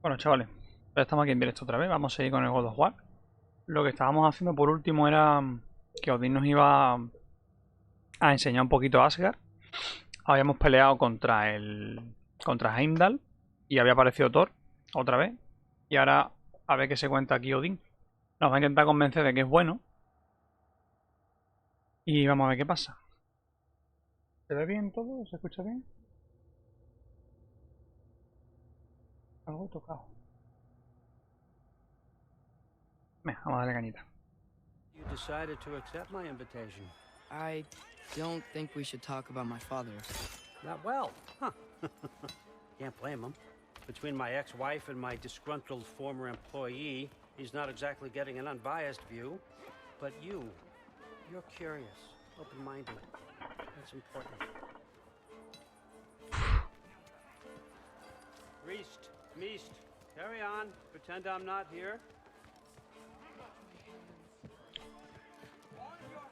Bueno, chavales, ya estamos aquí en directo otra vez. Vamos a seguir con el God of War. Lo que estábamos haciendo por último era que Odín nos iba a enseñar un poquito a Asgard. Habíamos peleado contra Heimdall y había aparecido Thor otra vez. Y ahora a ver qué se cuenta aquí Odín. Nos va a intentar convencer de que es bueno. Y vamos a ver qué pasa. ¿Se ve bien todo? ¿Se escucha bien? Algo he tocado. Venga, vamos a darle cañita. You decided to accept my invitation. I don't think we should talk about my father. Not well, huh? Can't blame him. Between my ex-wife and my disgruntled former employee, he's not exactly getting an unbiased view. But you're curious, open-minded. That's important. Reist, Meest, carry on. Pretend I'm not here.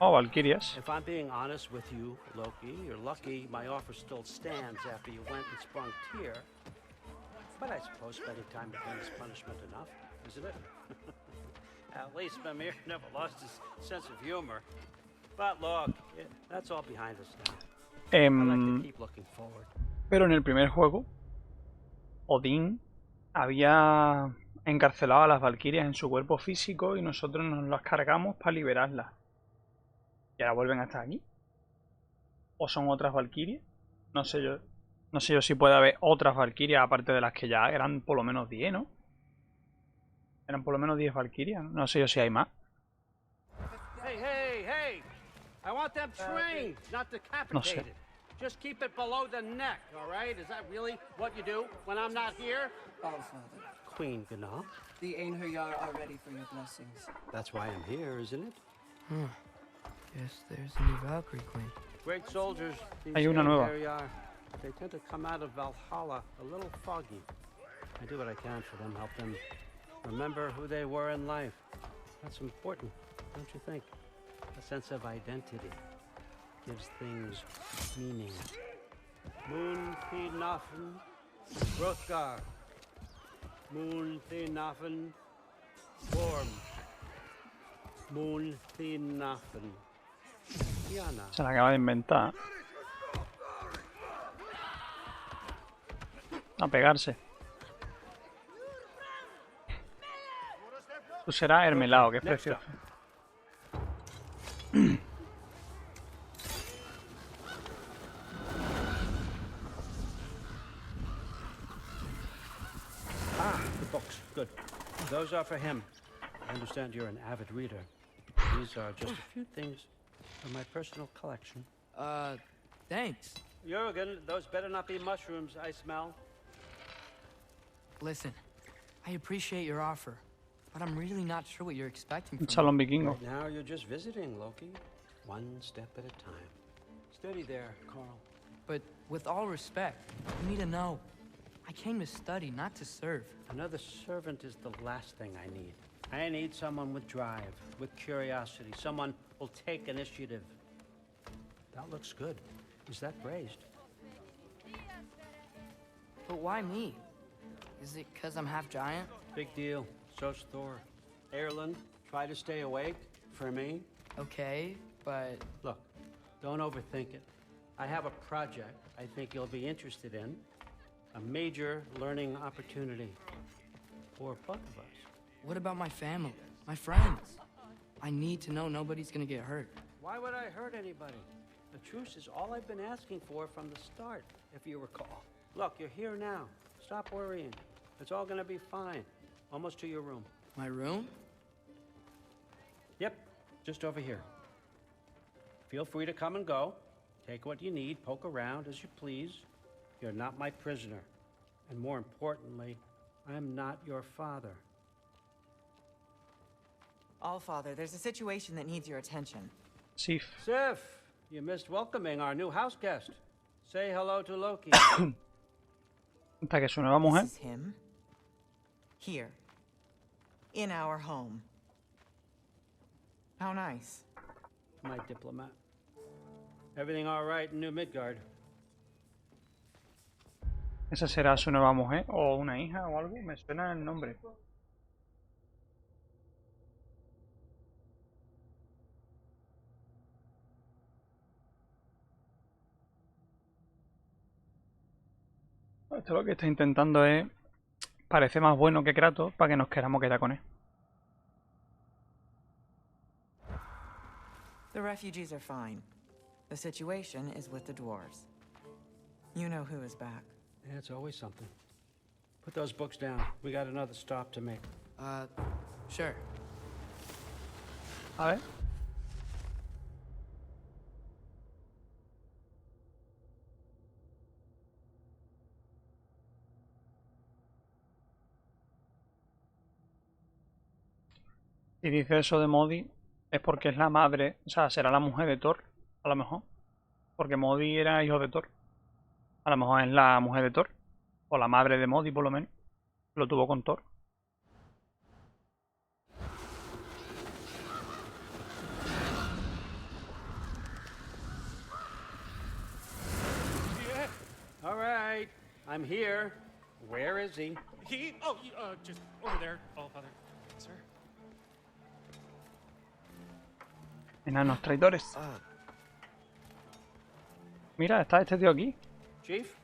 Oh, Valkyrias. If I'm being honest with you, Loki, you're lucky my offer still stands after you went and sprung Tyr. But I suppose spending time with him is punishment enough, isn't it? At least Mimir never lost his sense of humor. But look, that's all behind us now. I like to keep looking forward. Pero en el primer juego, Odín había encarcelado a las Valkyrias en su cuerpo físico y nosotros nos las cargamos para liberarlas. ¿Y ahora vuelven a estar aquí? ¿O son otras Valkyrias? No sé yo si puede haber otras Valkyrias aparte de las que ya eran por lo menos 10, ¿no? Eran por lo menos 10 Valkyrias. No sé yo si hay más. Hey! I want them trained, not decapitated. Just keep it below the neck, all right? Is that really what you do when I'm not here? Oh, Father. Queen Gná. The Einherjar are ready for your blessings. That's why I'm here, isn't it? Guess there's a new Valkyrie Queen. Great soldiers. These Hay una nueva. Einherjar, they tend to come out of Valhalla a little foggy. I do what I can for them, help them remember who they were in life. That's important, don't you think? A sense of identity gives things meaning. Moon Thinafen, Hrothgar. Moon Thinafen, Gorm. Moon Thinafen. Diana. Se la acaba de inventar. A pegarse. Tú serás Hermelao, que es precioso. The books. Good. Those are for him. I understand you're an avid reader. These are just a few things from my personal collection. Thanks. Jurgen, those better not be mushrooms I smell. Listen, I appreciate your offer, but I'm really not sure what you're expecting Un from me. salón vikingo. Right now you're just visiting, Loki. One step at a time. Steady there, Carl. But with all respect, you need to know, I came to study, not to serve. Another servant is the last thing I need. I need someone with drive, with curiosity, someone who'll take initiative. That looks good. Is that braised? But why me? Is it because I'm half giant? Big deal. So's Thor. Erland, try to stay awake for me. Okay, but... Look, don't overthink it. I have a project I think you'll be interested in. A major learning opportunity for both of us. What about my family? My friends? I need to know nobody's gonna get hurt. Why would I hurt anybody? The truce is all I've been asking for from the start, if you recall. Look, you're here now. Stop worrying. It's all gonna be fine. Almost to your room. My room? Yep, just over here. Feel free to come and go. Take what you need, poke around as you please. You're not my prisoner. And more importantly, I'm not your father. Allfather, there's a situation that needs your attention. Sif. Sif, you missed welcoming our new house guest. Say hello to Loki. Hasta que su nueva mujer. This is him. Here. In our home. How nice. My diplomat. Everything all right in New Midgard? Esa será su nueva mujer o una hija o algo. Me suena el nombre. Esto lo que está intentando es... Parece más bueno que Kratos para que nos queramos quedar con él. The refugees are fine. The situation is with the dwarves. You know who is back. Yeah, it's always something. Put those books down. We got another stop to make. Sure. A ver. Si dice eso de Modi, es porque es la madre, o sea, será la mujer de Thor, a lo mejor. Porque Modi era hijo de Thor. A lo mejor es la mujer de Thor. O la madre de Modi, por lo menos. Lo tuvo con Thor. All right, I'm here. Where is he? Just over there, All Father. Sir? Enanos traidores. Mira, está este tío aquí. Chief,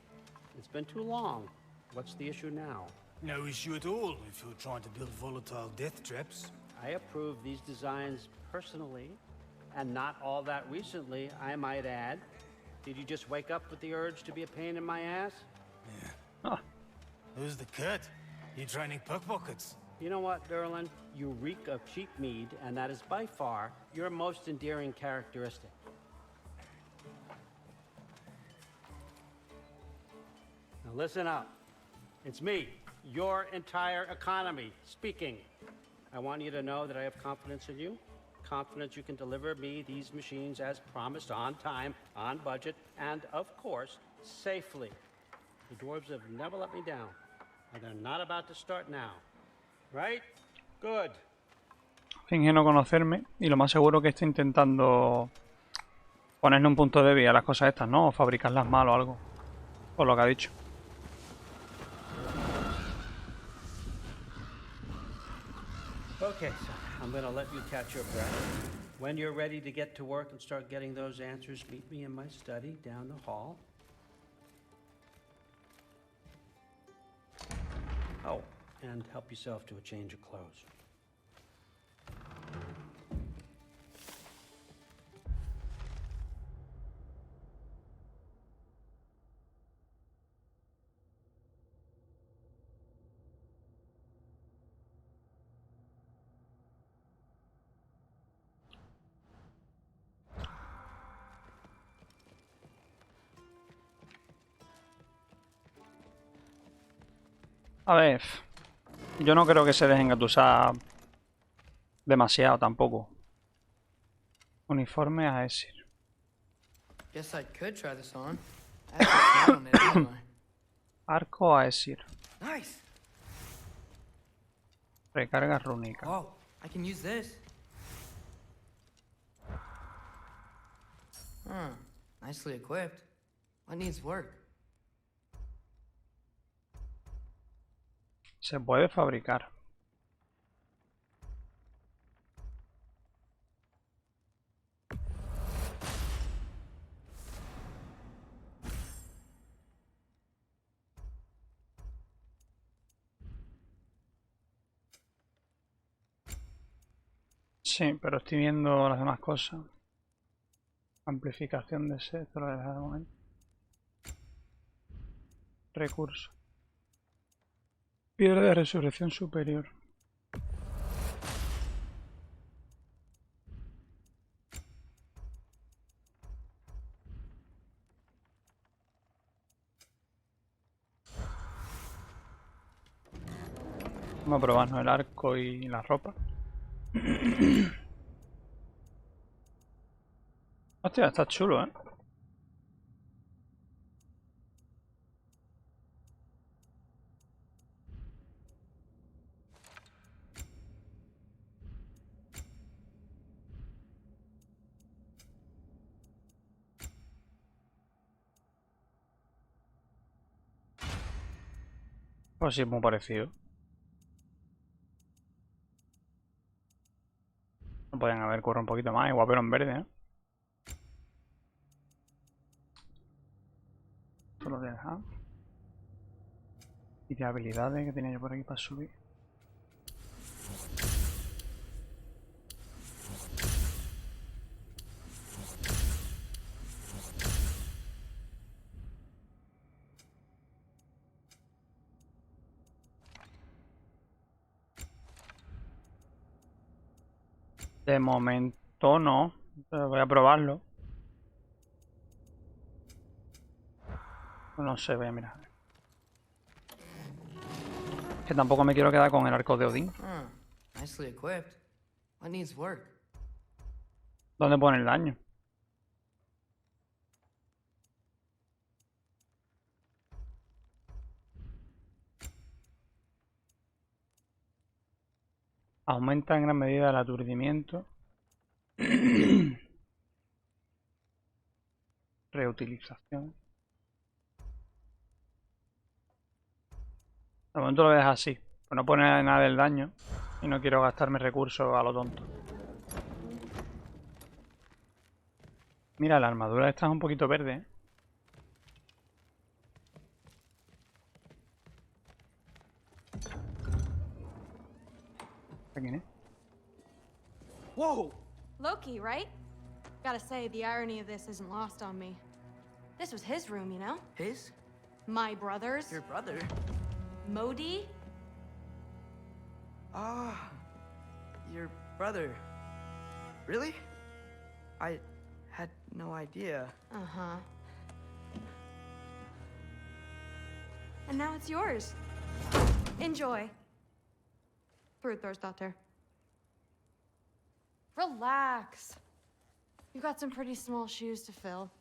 it's been too long. What's the issue now? No issue at all if you're trying to build volatile death traps. I approve these designs personally, and not all that recently, I might add. Did you just wake up with the urge to be a pain in my ass? Yeah. Ah, Who's the cut? You training pickpockets? You know what, Derlin? You reek of cheap mead, and that is by far your most endearing characteristic. Now listen up. It's me, your entire economy, speaking. I want you to know that I have confidence in you. Confidence you can deliver me these machines as promised, on time, on budget, and of course, safely. The dwarves have never let me down, and they're not about to start now. Right? Good. finge no conocerme y lo más seguro que está intentando ponerle un punto débil a las cosas estas, ¿no? O fabricarlas mal o algo. Por lo que ha dicho. Okay, so I'm gonna let you catch your breath. When you're ready to get to work and start getting those answers, meet me in my study down the hall. Oh, and help yourself to a change of clothes. A ver, yo no creo que se dejen engatusar demasiado tampoco. Uniforme a Esir. Guess I could try this on. I have to on it, don't I? Arco a Esir. Nice. Recarga rúnica. Oh, I can use this. Nicely equipped. What needs work? Se puede fabricar. Sí, pero estoy viendo las demás cosas. Amplificación de set, esto lo voy a dejar de momento. Recursos. Piedra de resurrección superior. Vamos a probarnos el arco y la ropa. Hostia, está chulo, ¿eh? Pues sí, es muy parecido. No podían haber corrido un poquito más, igual pero en verde, ¿eh? Esto lo voy a dejar. Y de habilidades que tenía yo por aquí para subir. De momento no, pero voy a probarlo. No sé, voy a mirar. Que tampoco me quiero quedar con el arco de Odín. Nicely equipped. What needs work? ¿Dónde pone el daño? Aumenta en gran medida el aturdimiento. Reutilización. De momento lo voy a dejar así. Pues no pone nada del daño. Y no quiero gastarme recursos a lo tonto. Mira, la armadura esta es un poquito verde, ¿eh? ¿Quién es? Whoa! Loki, right? Gotta say, the irony of this isn't lost on me. This was his room, you know? His? My brother's. Your brother? Modi? Ah, your brother. Really? I had no idea. Uh-huh. And now it's yours. Enjoy. Daughter. Relax. You've got some pretty small shoes to fill.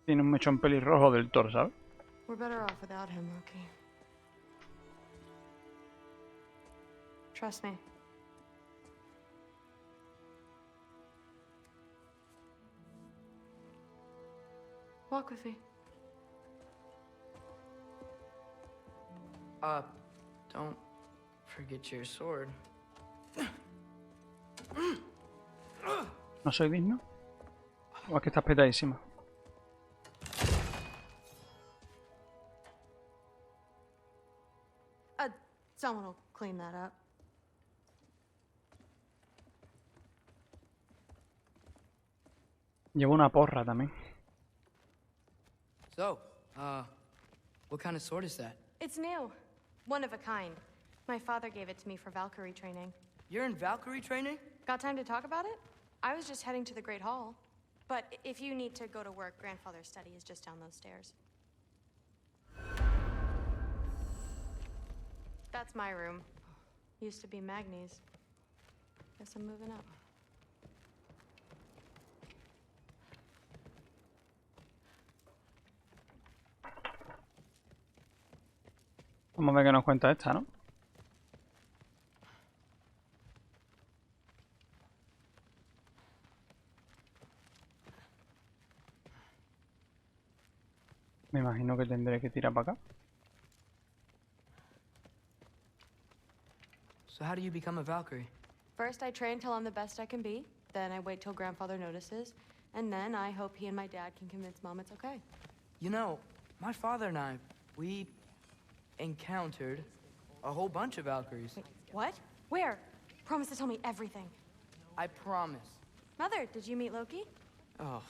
Tiene un mechón pelirrojo del Thor, ¿sabes? We're better off without him, Loki. Trust me. Walk with me. Don't forget your sword. ¿No soy digno? ¿O es que estás petadísima? Someone will clean that up. Llevo una porra también. So, what kind of sword is that? It's new. One of a kind. My father gave it to me for Valkyrie training. You're in Valkyrie training? Got time to talk about it? I was just heading to the Great Hall. But if you need to go to work, Grandfather's study is just down those stairs. That's my room. Used to be Magni's. Guess I'm moving up. Vamos a ver qué nos cuenta esta, ¿no? Me imagino que tendré que tirar para acá. So how do you become a Valkyrie? First, I train till I'm the best I can be. Then I wait till Grandfather notices. And then I hope he and my dad can convince Mom it's okay. You know, my father and I, we encountered a whole bunch of Valkyries. Wait, what? Where? Promise to tell me everything. I promise. Mother, did you meet Loki? Oh,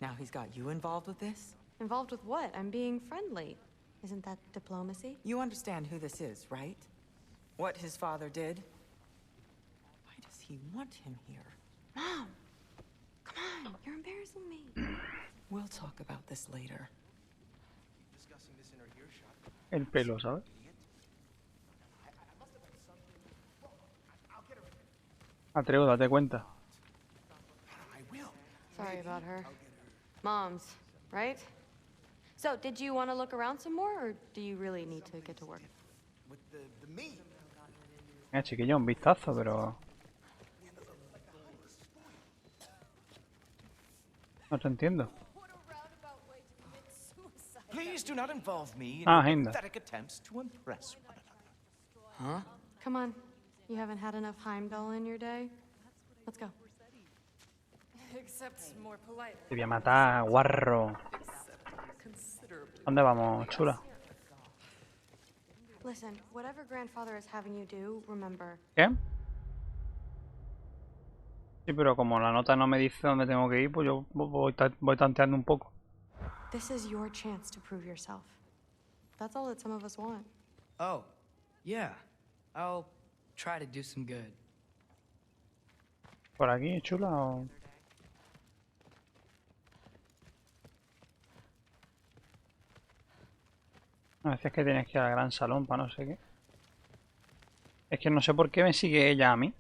now he's got you involved with this? Involved with what? I'm being friendly. Isn't that diplomacy? You understand who this is, right? What his father did? Why does he want him here? Mom! Come on, you're embarrassing me. We'll talk about this later. El pelo, ¿sabes? Atrevo, date cuenta. Sorry about her. Mom's, right? So, did you want to look around some more, or do you really need to get to work? Mira, chiquillo, un vistazo, pero... No te entiendo. Please do not involve me in Ah, your agenda. pathetic attempts to impress one another. Huh? Come on. You haven't had enough Heimdall in your day? Let's go. Except more polite. Te voy a matar, guarro. ¿Dónde vamos, chula? Listen, whatever grandfather is having you do, remember, ¿Qué? Sí, pero como la nota no me dice dónde tengo que ir, pues yo voy tanteando un poco. this is your chance to prove yourself. That's all that some of us want. Oh, yeah. I'll try to do some good. ¿Por aquí, chula? O... A veces que tienes que ir al gran salón para no sé qué. Es que no sé por qué me sigue ella a mí.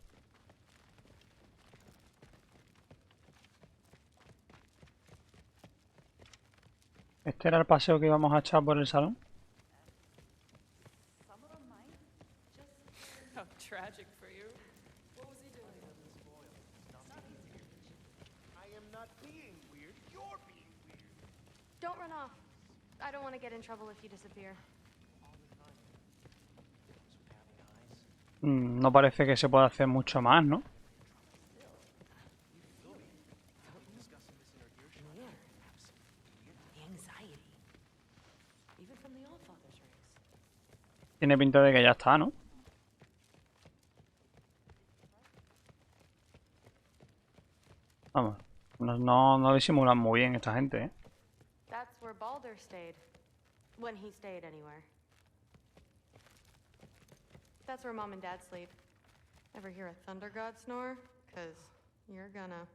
¿Este era el paseo que íbamos a echar por el salón? How tragic for you. What was he doing? I am not being weird. You're being weird. Don't run off. I don't want to get in trouble if you disappear. No parece que se pueda hacer mucho más, ¿no? Tiene pinta de que ya está, ¿no? Vamos, no disimulan muy bien esta gente, ¿eh? That's where Baldur stayed. When he stayed anywhere. That's where Mom and Dad sleep. Ever hear a thunder god snore? 'Cause you're gonna.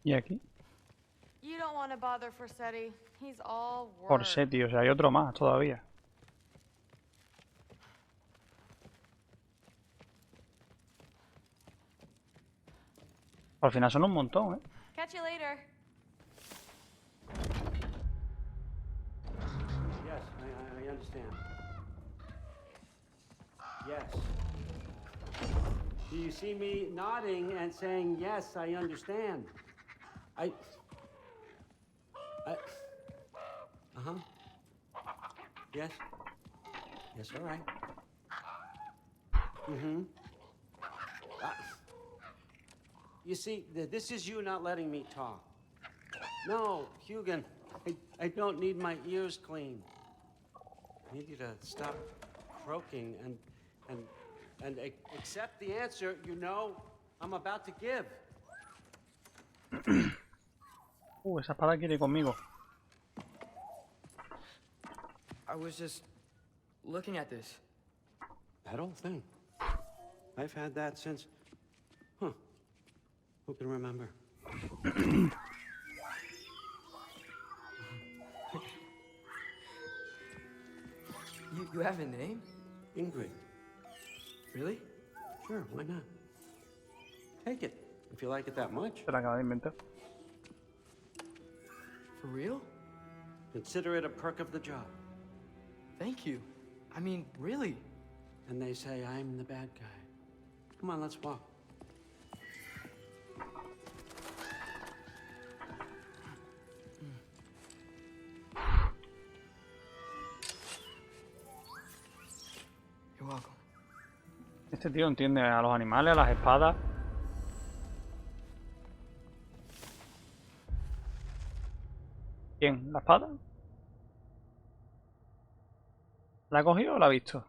¿Y aquí? You don't want to bother Forseti. He's all work. Por sitio, o sea, hay otro más todavía. Al final son un montón, ¿eh? Catch you later. Yes, I understand. Yes. Do you see me nodding and saying, yes, I understand? Uh-huh. Yes. Yes, all right. Mm-hmm. You see, this is you not letting me talk. No, Hugin, I don't need my ears cleaned. I need you to stop croaking and accept the answer you know I'm about to give. Esa espada quiere ir conmigo. I was just looking at this. That old thing. I've had that since... Huh. Who can remember? You have a name? Ingrid. Really? Sure, why not? Take it, if you like it that much. Se la acaba de inventar. For real? Consider it a perk of the job. Thank you. I mean, really. And they say I'm the bad guy. Come on, let's walk. You're welcome. Este tío entiende a los animales, a las espadas. ¿Quién? ¿La espada? ¿La ha cogido o la ha visto?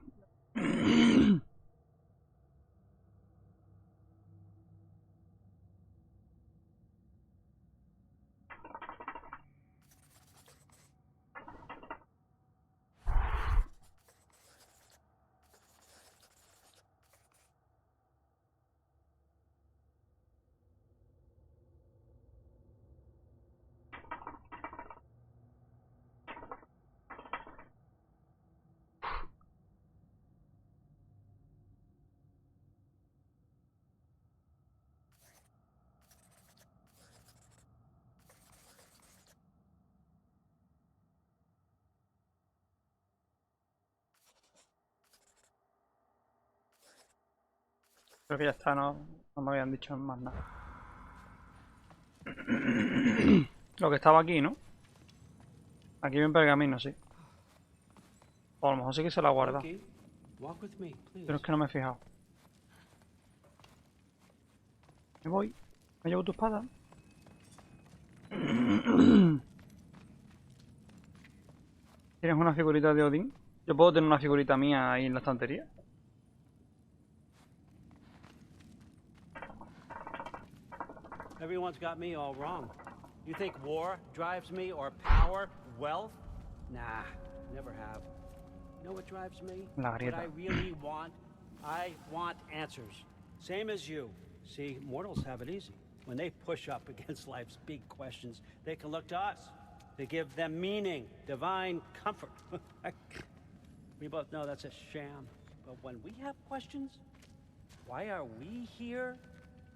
Creo que ya está, ¿no? No me habían dicho más nada. Lo que estaba aquí, ¿no? Aquí hay un pergamino, sí. O a lo mejor sí que se lo ha guardado. Loki, walk with me, please. Pero es que no me he fijado. Me voy. Me llevo tu espada. ¿Tienes una figurita de Odín? Yo puedo tener una figurita mía ahí en la estantería. Everyone's got me all wrong. You think war drives me, or power, wealth? Nah, never have. You know what drives me? La What grieta. I really want? I want answers. Same as you. See, mortals have it easy. When they push up against life's big questions, they can look to us to give them meaning, divine comfort. We both know that's a sham. But when we have questions, why are we here?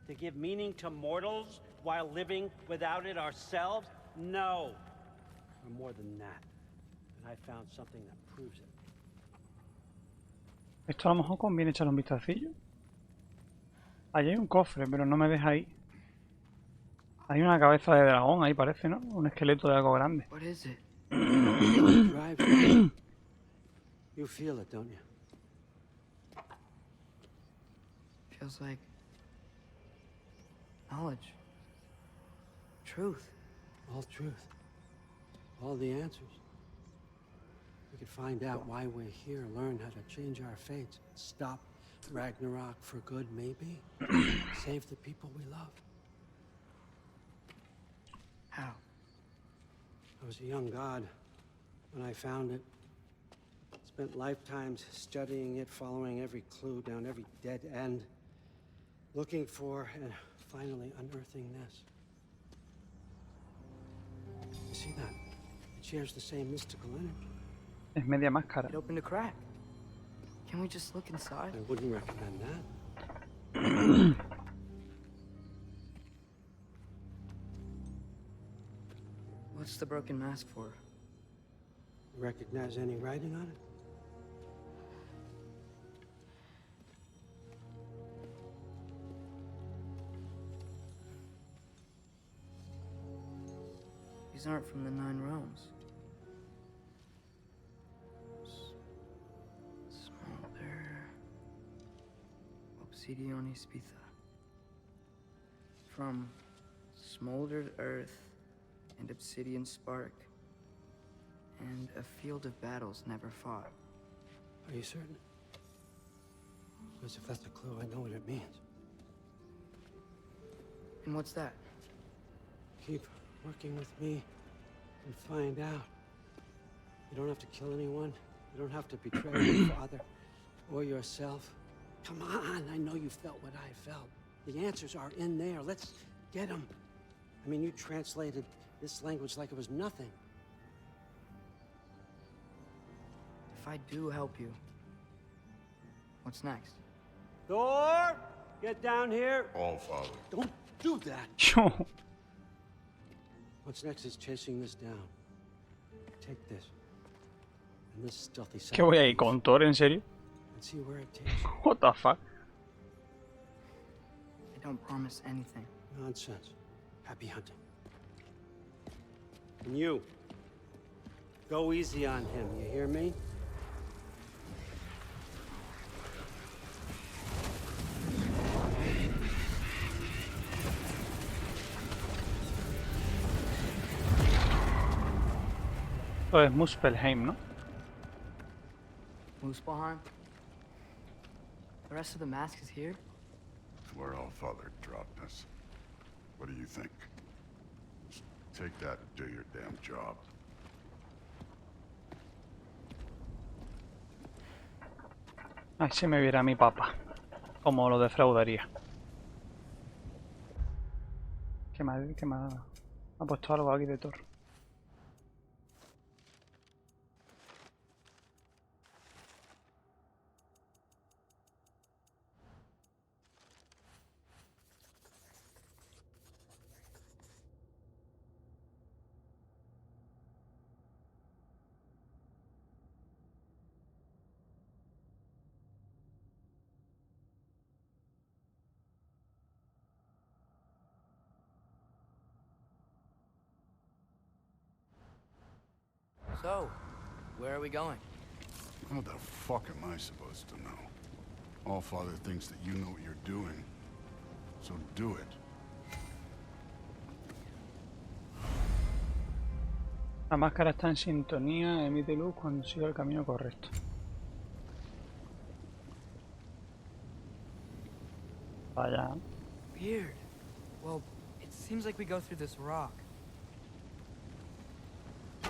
To give meaning to mortals while living without it ourselves? No. We're more than that. And I found something that proves it. Esto a lo mejor conviene echarle un vistacillo. Allí hay un cofre, pero no me deja ahí. Hay una cabeza de dragón ahí parece, ¿no? Un esqueleto de algo grande. What is it? Drives me. You feel it, don't you? Feels like knowledge. Truth. All truth. All the answers. We could find out why we're here, learn how to change our fates, stop Ragnarok for good, maybe. Save the people we love. How? I was a young god when I found it. Spent lifetimes studying it, following every clue down every dead end, looking for and finally unearthing this. You see that? It shares the same mystical energy. Es media máscara. It opened a crack. Can we just look inside? I wouldn't recommend that. What's the broken mask for? Recognize any writing on it? These aren't from the Nine Realms. Smolder. Obsidion Ispitha. From smoldered earth and obsidian spark, and a field of battles never fought. Are you certain? Because if that's a clue, I know what it means. And what's that? Keep working with me and find out. You don't have to kill anyone. You don't have to betray your father or yourself. Come on, I know you felt what I felt. The answers are in there. Let's get them. I mean, you translated this language like it was nothing. If I do help you, what's next? Thor, get down here. All, Father. Don't do that. Yo. What's next is chasing this down. Take this. And this stealthy ¿Qué voy ahí con Thor, en serio? and see where it takes you. What the fuck? I don't promise anything. Nonsense. Happy hunting. And you, go easy on him, you hear me? Esto es Muspelheim, ¿no? Muspelheim? The rest of the mask is here? It's where All Father dropped us. What do you think? Just take that and do your damn job. Ay, si me viera mi papá. Como lo defraudaría. ¿Qué más? Ha puesto algo aquí de Thor. So, where are we going? How the fuck am I supposed to know? All Father thinks that you know what you're doing. So do it. La máscara está en sintonía, emite luz cuando siga el camino correcto. Vaya. Weird. Well, it seems like we go through this rock. I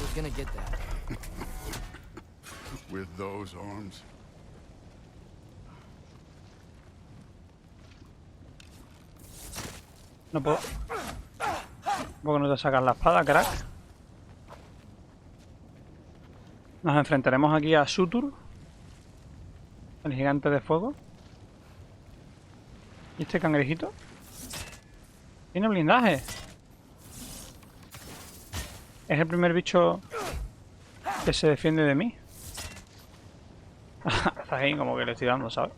was gonna get that. With those arms? No puedo. ¿Por qué no te sacas la espada, crack? Nos enfrentaremos aquí a Sutur, el gigante de fuego. ¿Y este cangrejito? Tiene blindaje. Es el primer bicho que se defiende de mí. Está ahí como que le estoy dando, ¿sabes?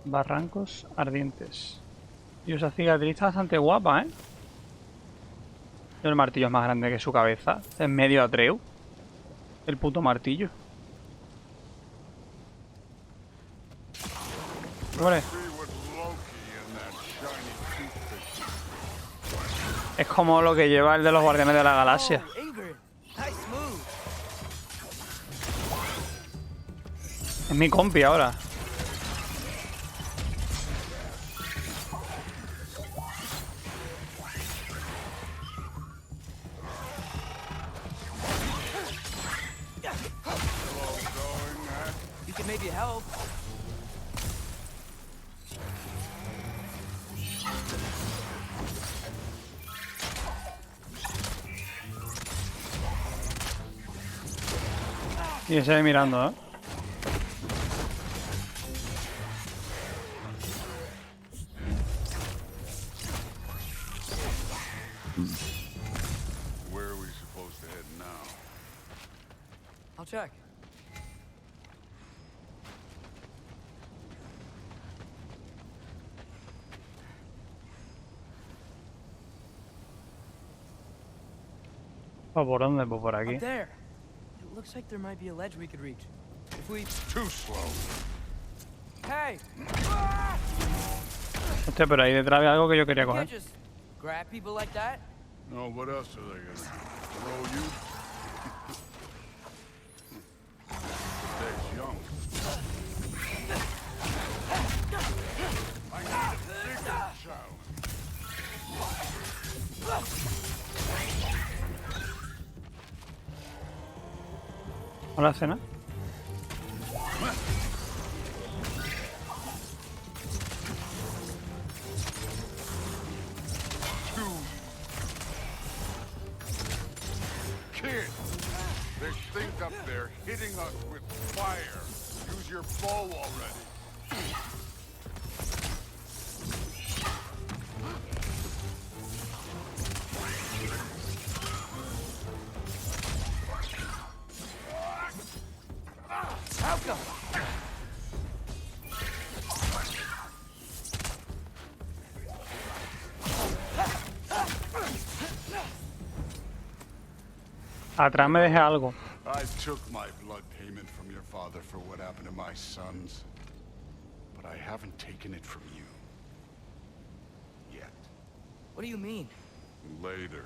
Barrancos ardientes. Y esa cicatriz está bastante guapa, ¿eh? El martillo es más grande que su cabeza. Es medio Atreu. El puto martillo. Vale. Es como lo que lleva el de los Guardianes de la Galaxia. Es mi compi ahora. You can maybe help. Y ese mirando, ¿eh? Where are we supposed to head now? I'll check. ¿Por dónde? Pues por aquí. Up there. It looks like there might be a ledge we could reach. If we... Too slow. Hey! Hostia, pero ahí detrás hay algo que yo quería You can't coger. just grab people like that. No, what else are they gonna do? Throw you? That's young. I need a bigger challenge. Hola, cena. Kid, there's things up there hitting us with fire. Use your bow already. How come? Atrás me dejé algo. I took my blood payment from your father for what happened to my sons, but I haven't taken it from you. Yet. What do you mean? Later.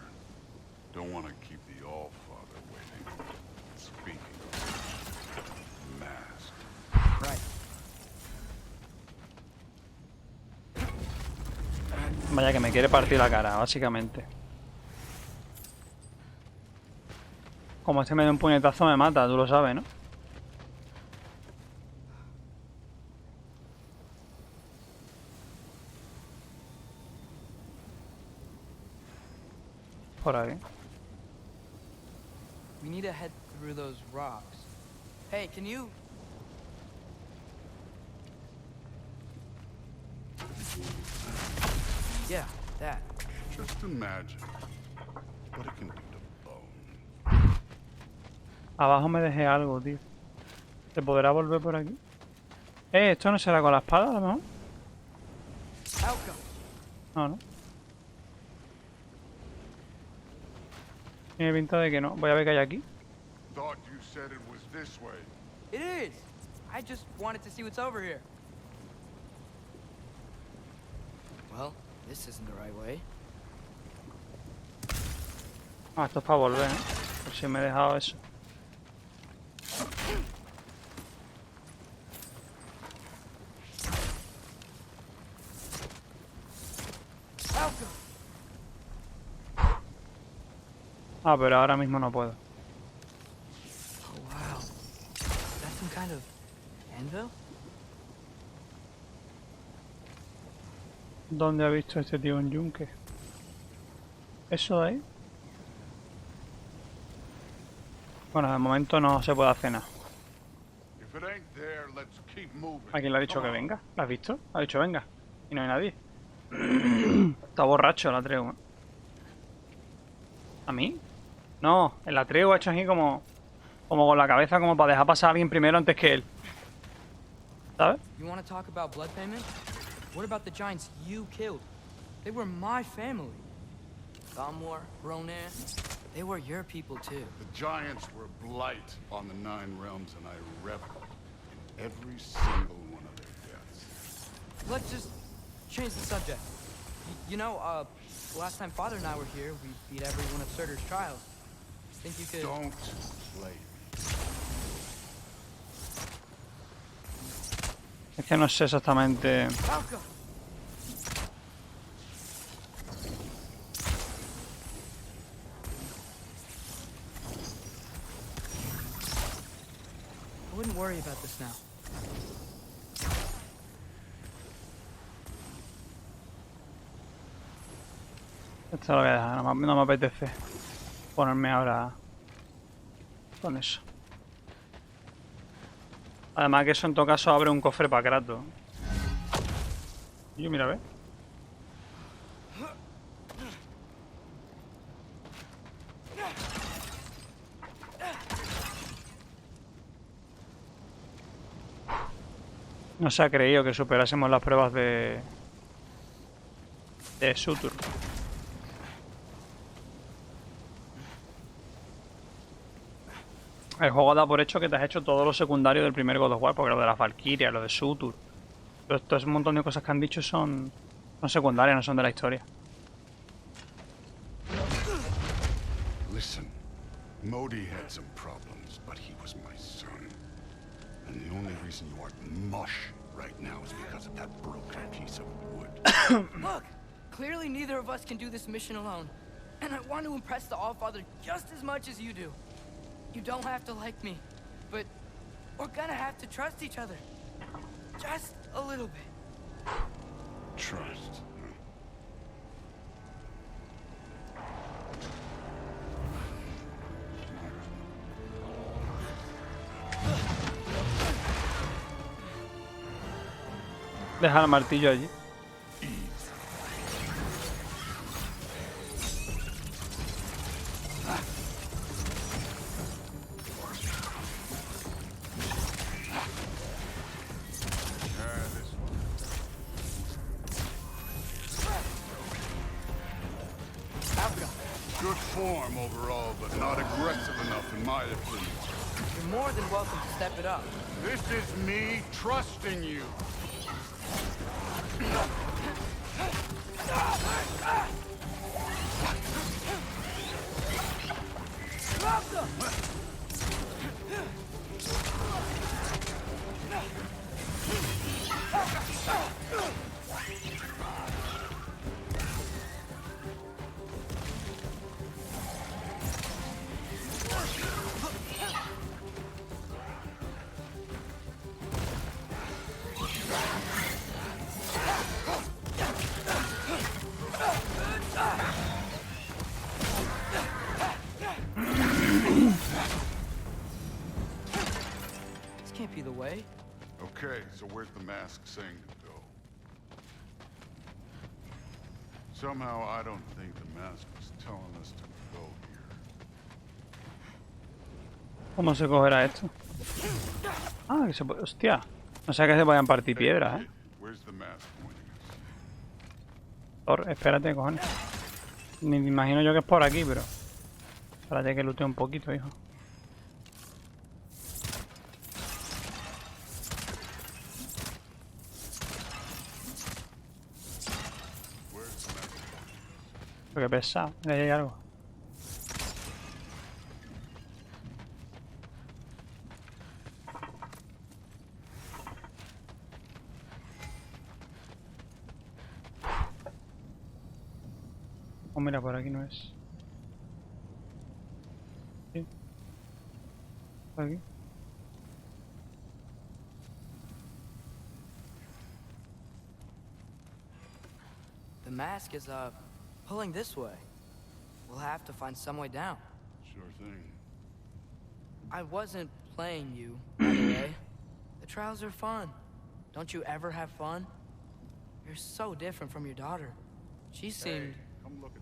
Don't want to keep the All-Father waiting. Speaking of mask. Right. Vaya que me quiere partir la cara, básicamente. Como este me da un puñetazo me mata, tú lo sabes, ¿no? Por aquí. We need to head through those rocks. Hey, can you... Yeah, that. Just imagine what it can do to bone. Abajo me dejé algo, tío. ¿Se podrá volver por aquí? ¿Esto no será con la espada, a lo mejor? How come? No, no. Tiene pinta de que no. Voy a ver qué hay aquí. Thought you said it was this way. It is. I just wanted to see what's over here. Well, this isn't the right way. Ah, esto es para volver, ¿eh? Por si me he dejado eso. Ah, pero ahora mismo no puedo. Oh, wow. That's some kind of anvil? ¿Dónde ha visto este tío un yunque? ¿Eso de ahí? Bueno, de momento no se puede hacer nada. If it ain't there, let's keep moving. ¿A quién le ha dicho Come que on. venga? ¿Lo has visto? Ha dicho venga. Y no hay nadie. Está borracho el Atreu, ¿eh? ¿A mí? No, el Atreu ha hecho así como con la cabeza, como para dejar pasar a alguien primero antes que él. ¿Sabes? You want to talk about blood payment? What about the giants you killed? They were my family. Gamor, Ronan, they were your people too. The giants were blight on the 9 realms, and I reveled in every single one of their deaths. Let's just change the subject. You know, last time Father and I were here, we beat every one of Surtur's trials. Think you could... Don't play me. Es que no sé exactamente. Falco! I wouldn't worry about this now. Esto lo voy a dejar, no me apetece ponerme ahora con eso. Además que eso en todo caso abre un cofre para Kratos. Y mira, ve. No se ha creído que superásemos las pruebas de Sutur. El juego da por hecho que te has hecho todo lo secundario del primer God of War, porque lo de las Valkyrias, lo de Sutur, todo ese montón de cosas que han dicho son secundarias, no son de la historia. Listen, Modi had some problems, but he was my son. And the only reason you aren't mush right now is because of that broken piece of wood. Look! Clearly neither of us can do this mission alone. And I want to impress the Allfather just as much as you do. You don't have to like me, but we're gonna have to trust each other. Just a little bit. Trust. Deja el martillo allí. Good form overall, but not aggressive enough in my opinion. You're more than welcome to step it up. This is me trusting you. This can't be the way. Okay, so where's the mask saying to go? Somehow I don't think the mask was telling us to go here. ¿Cómo se cogerá esto? Ah, que se puede... Hostia. No sé que se vayan partir piedras, Where's the mask pointing us? Thor, espérate, cojones. Ni me imagino yo que es por aquí, pero... Espérate que lutee un poquito, hijo. Pero qué pesado. Mira, ahí hay algo. Oh, mira, por aquí no es. Sí. Por aquí. The mask is, pulling this way. We'll have to find some way down. Sure thing. I wasn't playing you, by the way. The trials are fun. Don't you ever have fun? You're so different from your daughter. She seemed... Hey, come look at this.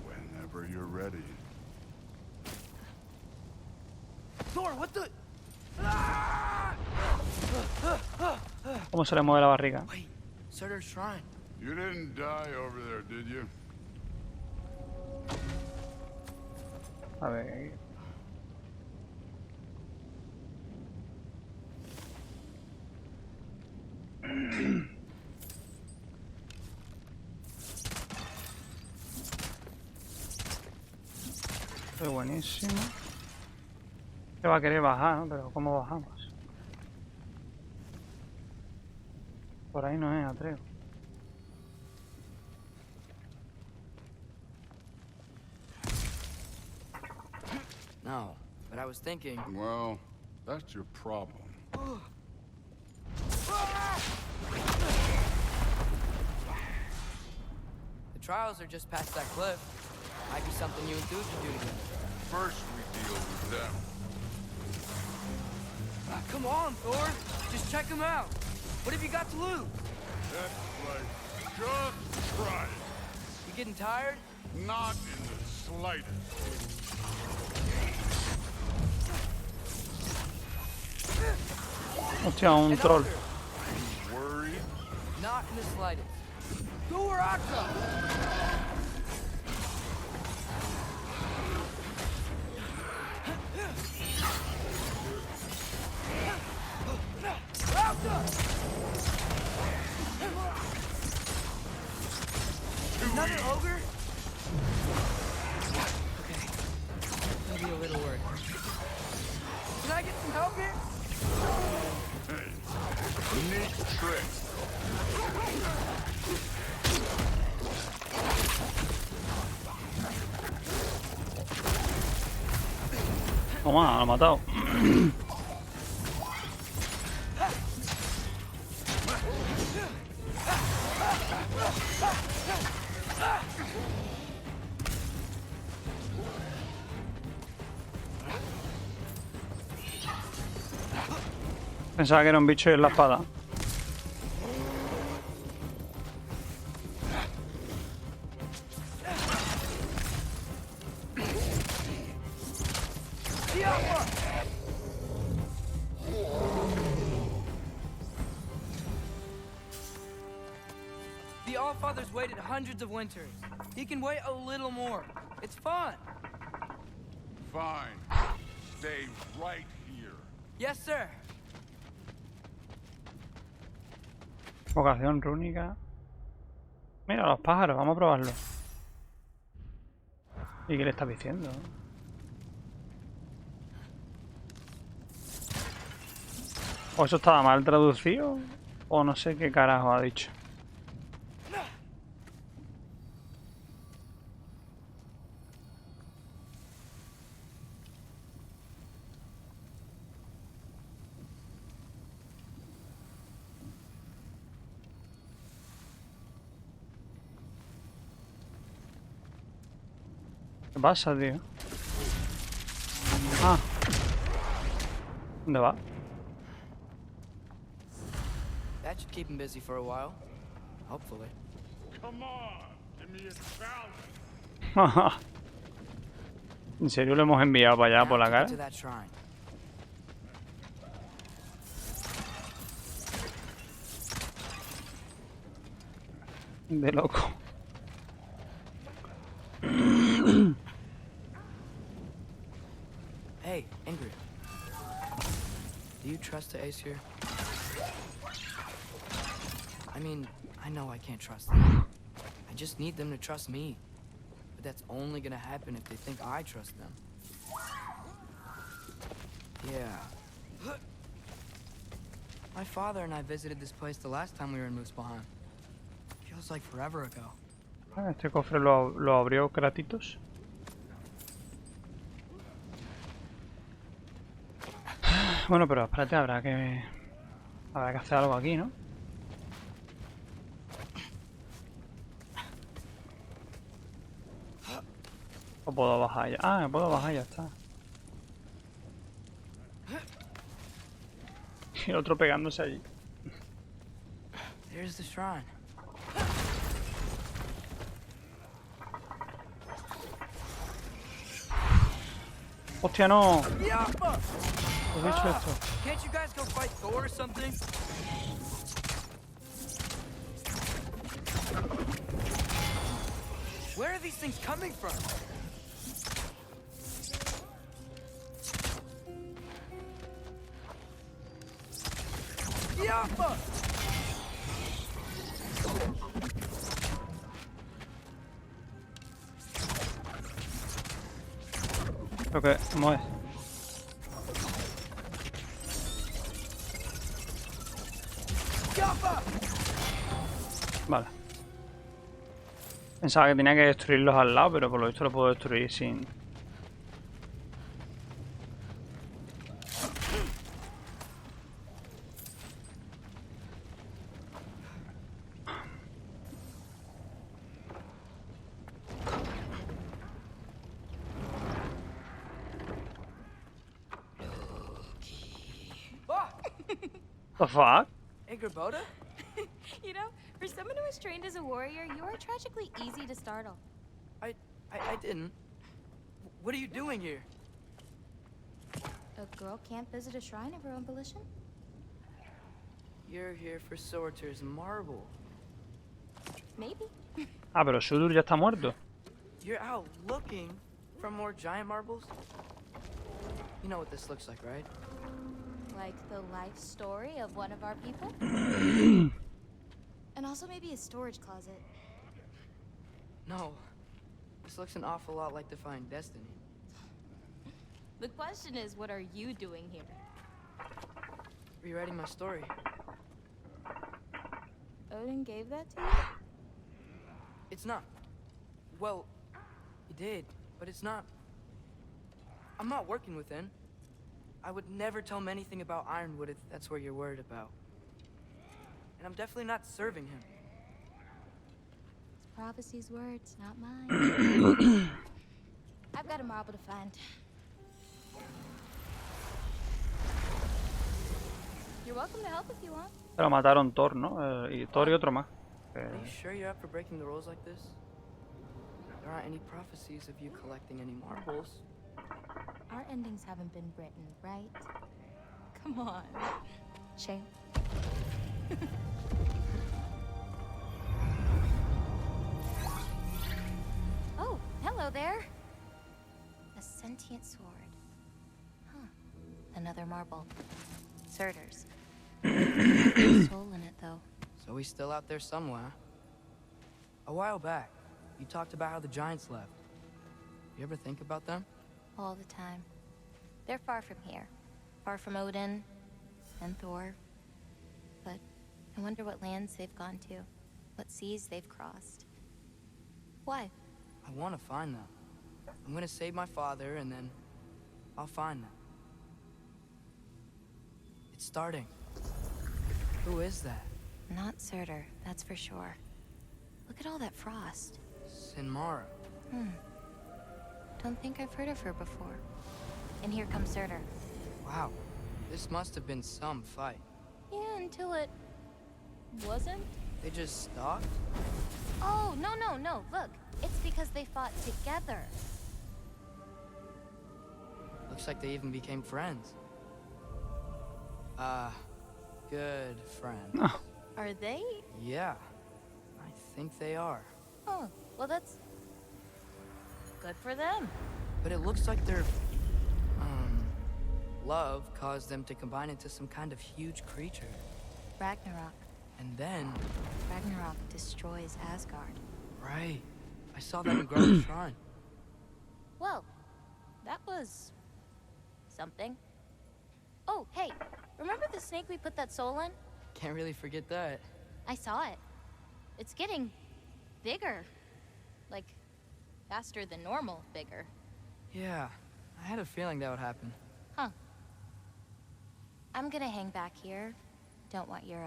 Whenever you're ready. Thor, what the... ¿Cómo se le mueve la barriga? Wait, Surtur's shrine. You didn't die over there, did you? A ver. Esto es buenísimo. Se va a querer bajar, ¿no? Pero ¿cómo bajamos? Por ahí no es, Atreo. No, but I was thinking... Well, that's your problem. The trials are just past that cliff. Might be something you and Duke can do together. First we deal with them. Come on, Thor. Just check them out. What have you got to lose? That's right. Just try it. You getting tired? Not in the slightest. Hostia, un troll. Worried? Not in the slightest. Go where I come. Another ogre? Okay. Maybe a little worried. Can I get some help here? Hey, neat trick. Toma, lo ha matado. Pensaba que era un bicho y es la espada. The Allfather's waited hundreds of winters. He can wait a little more. It's fun. Fine. Stay right here. Yes, sir. Vocación rúnica. Mira, los pájaros, vamos a probarlo. ¿Y qué le estás diciendo? ¿O eso estaba mal traducido? O no sé qué carajo ha dicho. ¿Qué pasa, tío? Ah. ¿Dónde va? That should keep him busy for a while. Hopefully. Come on, give me a challenge. ¿En serio lo hemos enviado para allá por la cara? To that shrine. De loco. Hey, Ingrid. Do you trust the Ace here? I mean, I know I can't trust them. I just need them to trust me. But that's only gonna happen if they think I trust them. Yeah. My father and I visited this place the last time we were in Muspelheim. Feels like forever ago. Ah, este cofre lo abrió Kratitos. Bueno, pero espérate, habrá que hacer algo aquí, ¿no? O puedo bajar ya. Ah, me puedo bajar, ya está. Y el otro pegándose allí. There's the shrine. ¡Hostia, no! Yappa! ¿Qué has dicho esto? Can't you guys go fight Thor or something? Where are these things coming from? Yappa! Creo que... ¿Cómo es? Vale. Pensaba que tenía que destruirlos al lado, pero por lo visto lo puedo destruir sin... The fuck? Ingrid Boda? You know, for someone who was trained as a warrior, you are tragically easy to startle. I didn't. What are you doing here? A girl can't visit a shrine of her own volition? You're here for Sorter's marble. Maybe. Ah, pero Sudur ya está muerto. You're out looking for more giant marbles? You know what this looks like, right? Like the life story of one of our people? And also maybe a storage closet. No. This looks an awful lot like Defying Destiny. The question is, what are you doing here? Rewriting my story. Odin gave that to you? It's not. Well, he did, but it's not. I'm not working with him. I would never tell him anything about Ironwood if that's what you're worried about. And I'm definitely not serving him. It's prophecy's words, not mine. I've got a marble to find. You're welcome to help if you want. Pero mataron Thor, ¿no? Y Thor y otro más. Are you sure you're up for breaking the rules like this? There aren't any prophecies of you collecting any marbles. Our endings haven't been written, right? Come on. Shame. Oh, hello there. A sentient sword. Huh. Another marble. Surtur's. Soul in it, though. So he's still out there somewhere. A while back, you talked about how the giants left. You ever think about them? All the time. They're far from here. Far from Odin and Thor. But I wonder what lands they've gone to. What seas they've crossed. Why? I want to find them. I'm gonna save my father, and then I'll find them. It's starting. Who is that? Not Surtur, that's for sure. Look at all that frost. Sinmara. Don't think I've heard of her before. And here comes Surtur. Wow. This must have been some fight. Yeah, until it... wasn't? They just stopped? Oh, no. Look, it's because they fought together. Looks like they even became friends. Good friends. Oh. Are they? Yeah. I think they are. Oh, well that's good for them. But it looks like their, love caused them to combine into some kind of huge creature. Ragnarok. And then... Ragnarok destroys Asgard. Right. I saw that in Garden's shrine. Well, that was... something. Oh, hey, remember the snake we put that soul in? Can't really forget that. I saw it. It's getting bigger. Like, faster than normal bigger. Yeah, I had a feeling that would happen. Huh. I'm gonna hang back here. Don't want your,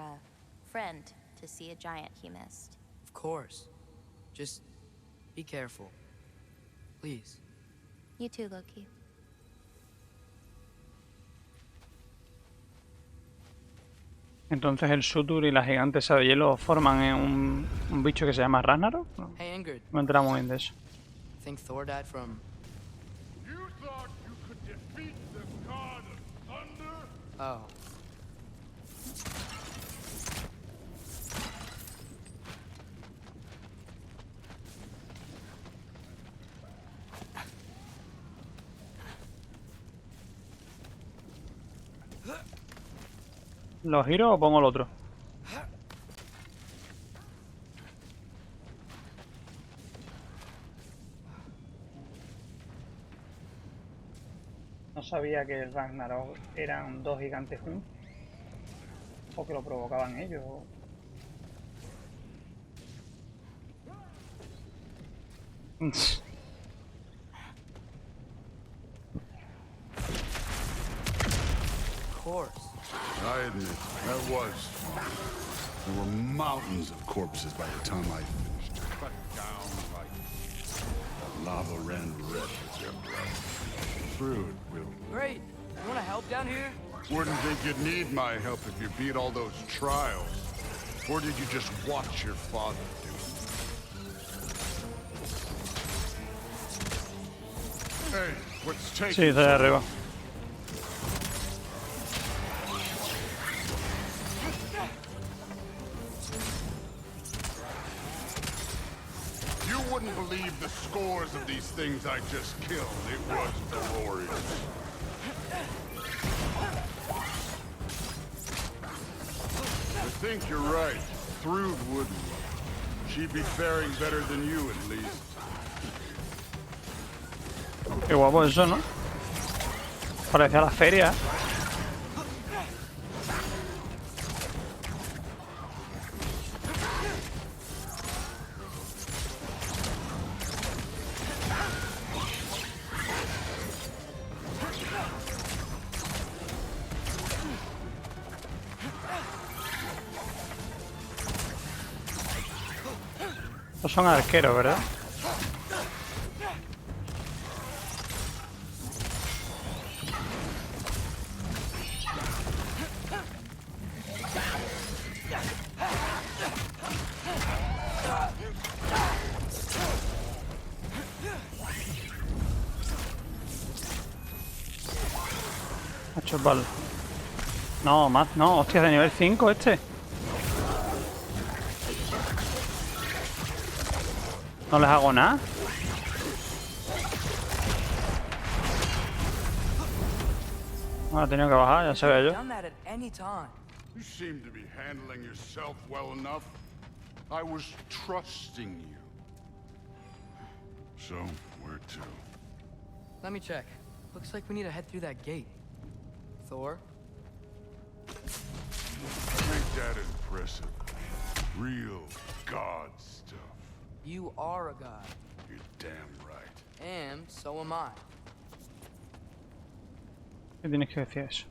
friend to see a giant he missed. Of course. Just be careful. Please. You too, Loki. Entonces el Sutur y la gigante esa de hielo forman un bicho que se llama Ragnarok. No, Hey, Ingrid. no entramos bien de eso. Think Thor died from... You thought you could defeat the god of thunder? Oh. ¿Lo giro o pongo el otro? No sabía que el Ragnarok eran dos gigantes juntos. O que lo provocaban ellos. Of course. I admit, that was fun. There were mountains of corpses by the time I finished. Cut down like... Lava ran red with their blood. Fruit will... Great. You wanna help down here? Wouldn't think you'd need my help if you beat all those trials. Or did you just watch your father do it? Hey, what's taking Sí, está ahí arriba. You wouldn't believe the scores of these things I just killed. It was glorious. I think you're right. Thrud wouldn't. She'd be faring better than you, at least. Qué guapo eso, ¿no? Parecía la feria. Estos son arqueros, ¿verdad? Macho, vale. No, más, no, hostia, de nivel 5 este. No les hago nada. Ahora he tenido que bajar, ya sabía yo. Done that at any time. You seem to be handling yourself well enough. I was trusting you. So, where to? Let me check. Looks like we need to head through that gate. Thor? Ain't that impressive? Real god stuff. You are a god. You're damn right. And so am I. ¿Qué tienes que decir eso?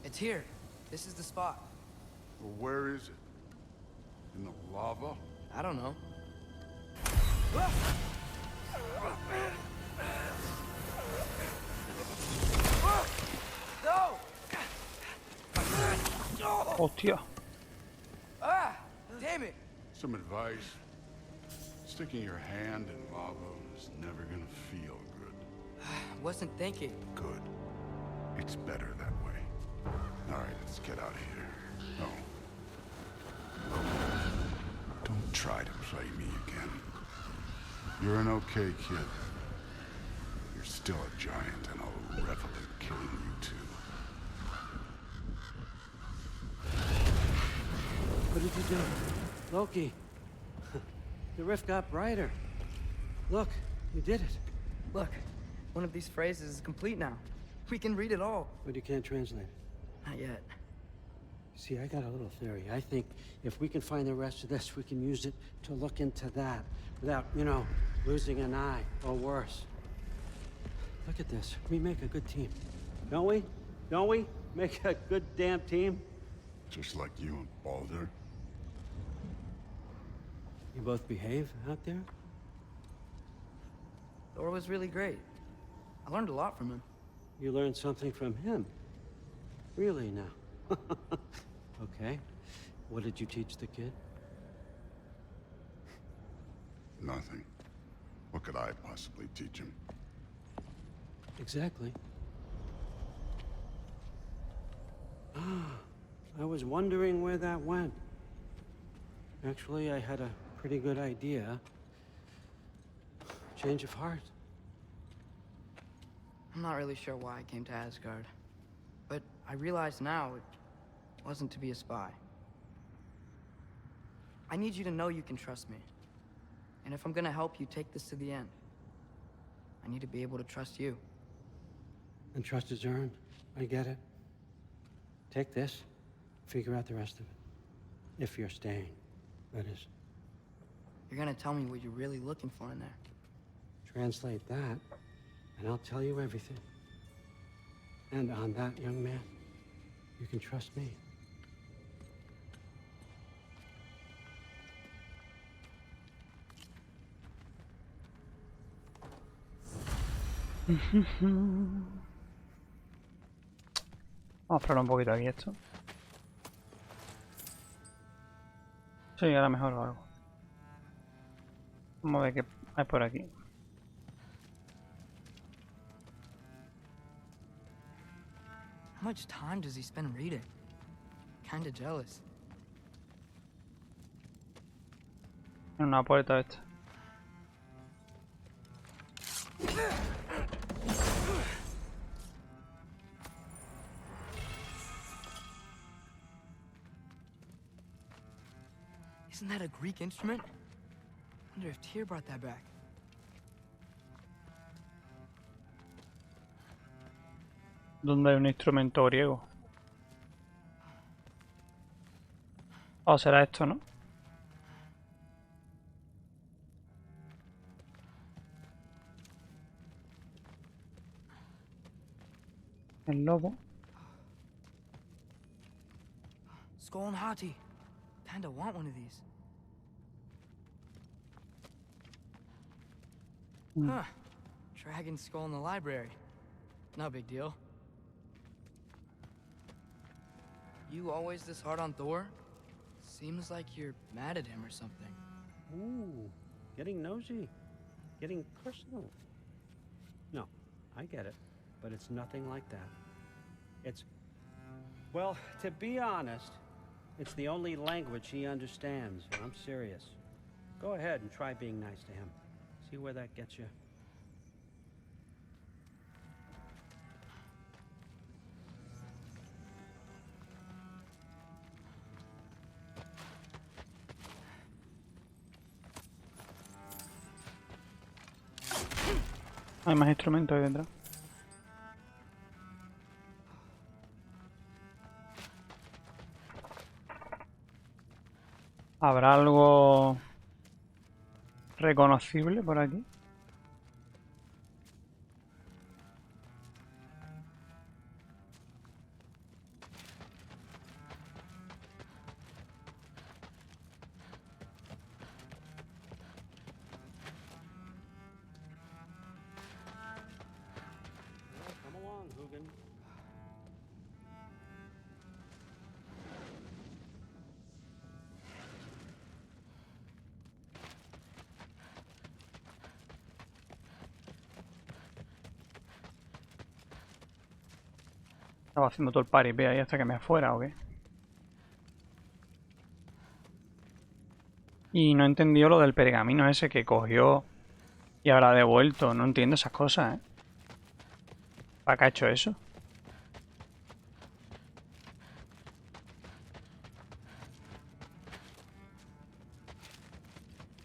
It's here. This is the spot. Well, where is it? In the lava? I don't know. No! Hostia. Ah! Damn it! Some advice. Sticking your hand in lava is never gonna feel good. Wasn't thinking. Good. It's better that way. All right, let's get out of here. No. Don't try to play me again. You're an okay kid. You're still a giant, and I'll revel in killing you too. What did you do? Loki. The rift got brighter. Look, you did it. Look, one of these phrases is complete now. We can read it all. But you can't translate it. Not yet. See, I got a little theory. I think if we can find the rest of this, we can use it to look into that without, you know, losing an eye or worse. Look at this. We make a good team. Don't we? Don't we? Make a good damn team? Just like you and Baldur. You both behave out there? Thor was really great. I learned a lot from him. You learned something from him? Really now? Okay. What did you teach the kid? Nothing. What could I possibly teach him? Exactly. I was wondering where that went. Actually, I had a pretty good idea. Change of heart. I'm not really sure why I came to Asgard. But I realize now it wasn't to be a spy. I need you to know you can trust me. And if I'm gonna help you take this to the end, I need to be able to trust you. And trust is earned. I get it. Take this. Figure out the rest of it. If you're staying, that is. You're gonna tell me what you're really looking for in there. Translate that, and I'll tell you everything. And on that, young man, you can trust me. Vamos a probar un poquito aquí esto. Sí, ahora mejor lo hago. Vamos a ver qué hay por aquí. How much time does he spend reading? Kinda jealous. En una puerta esta. Isn't that a Greek instrument? Wonder if Tyr brought that back. ¿Dónde hay un instrumento griego? O será esto, ¿no? El lobo. Skull and Hati. Kinda want one of these. Huh. Dragon skull in the library. No big deal. You always this hard on Thor? Seems like you're mad at him or something. Ooh, getting nosy. Getting personal. No, I get it. But it's nothing like that. It's... Well, to be honest, it's the only language he understands. I'm serious. Go ahead and try being nice to him. See where that gets you. Hay más instrumentos ahí dentro. ¿Habrá algo reconocible por aquí? Come along, Hugin. Estaba haciendo todo el paripé ahí hasta que me fuera o qué. Y no he entendido lo del pergamino ese que cogió y ahora ha devuelto. No entiendo esas cosas, ¿eh? ¿Para qué ha hecho eso?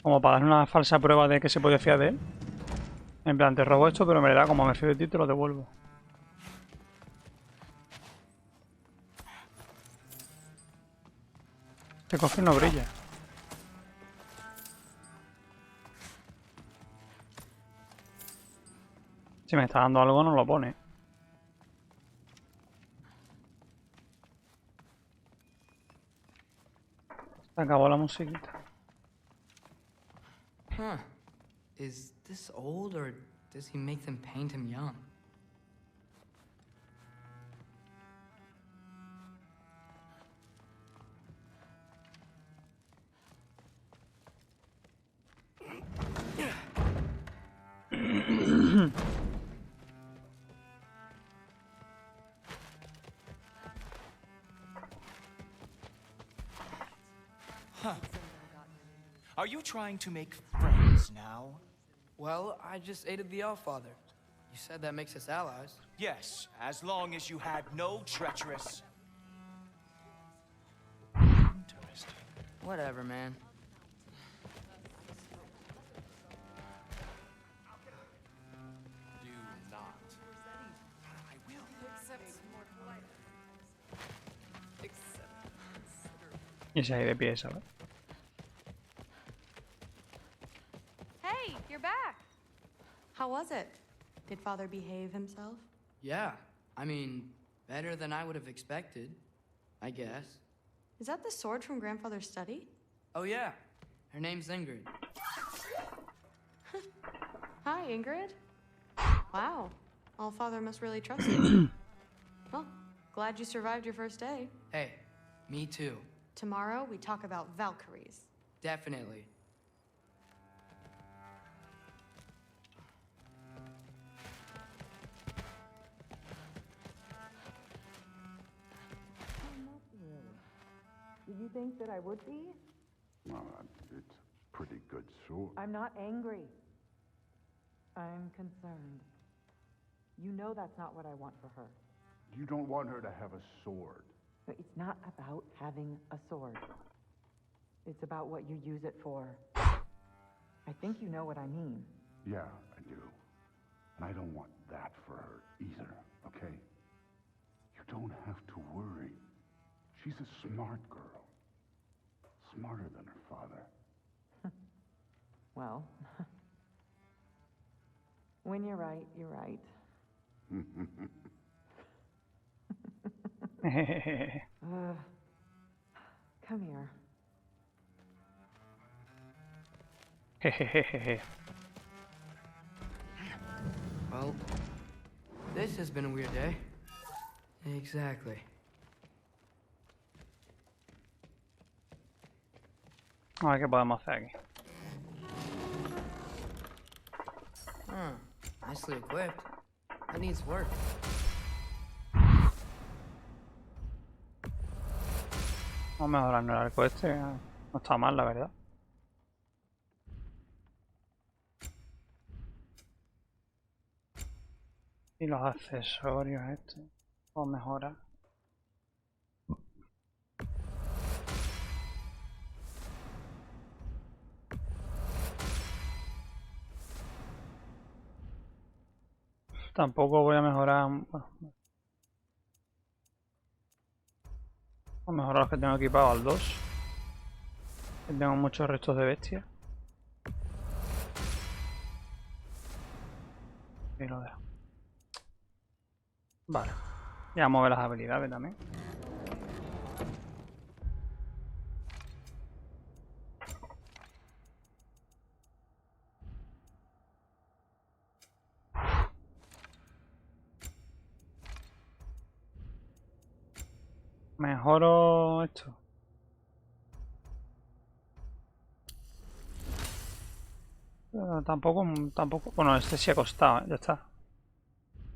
Como para dar una falsa prueba de que se puede fiar de él. En plan, te robo esto, pero en verdad, como me fío de ti, te lo devuelvo. Este cofre no brilla. Si me está dando algo, no lo pone. Se acabó la musiquita. Huh. Is this old, or does he make them paint him young? Huh. Are you trying to make friends now? Well, I just aided the Allfather. You said that makes us allies. Yes, as long as you had no treacherous... Interesting. Whatever, man. Do not. I will. Y se ha ido de pie, ¿sabes? Hey, you're back. How was it? Did Father behave himself? Yeah. I mean, better than I would have expected, I guess. Is that the sword from Grandfather's study? Oh, yeah. Her name's Ingrid. Hi, Ingrid. Wow. Allfather must really trust you. Well, glad you survived your first day. Hey, me too. Tomorrow, we talk about Valkyries. Definitely. Did you think that I would be? Well, it's a pretty good sword. I'm not angry. I'm concerned. You know that's not what I want for her. You don't want her to have a sword. But it's not about having a sword. It's about what you use it for. I think you know what I mean. Yeah, I do. And I don't want that for her either, okay? You don't have to worry. She's a smart girl. Smarter than her father. Well, when you're right, you're right. Come here. Well, this has been a weird day. Exactly. A ver qué podemos hacer aquí. Huh. Nicely equipped. That needs work. Vamos a mejorarnos el arco este. No está mal, la verdad. Y los accesorios estos. Vamos a mejorar. Tampoco voy a mejorar. Bueno, voy a mejorar los que tengo equipados al 2. Que tengo muchos restos de bestia. Y lo dejo. Vale. Ya vamos a ver las habilidades también. Mejoro esto. Tampoco. Bueno, este sí ha costado, ya está.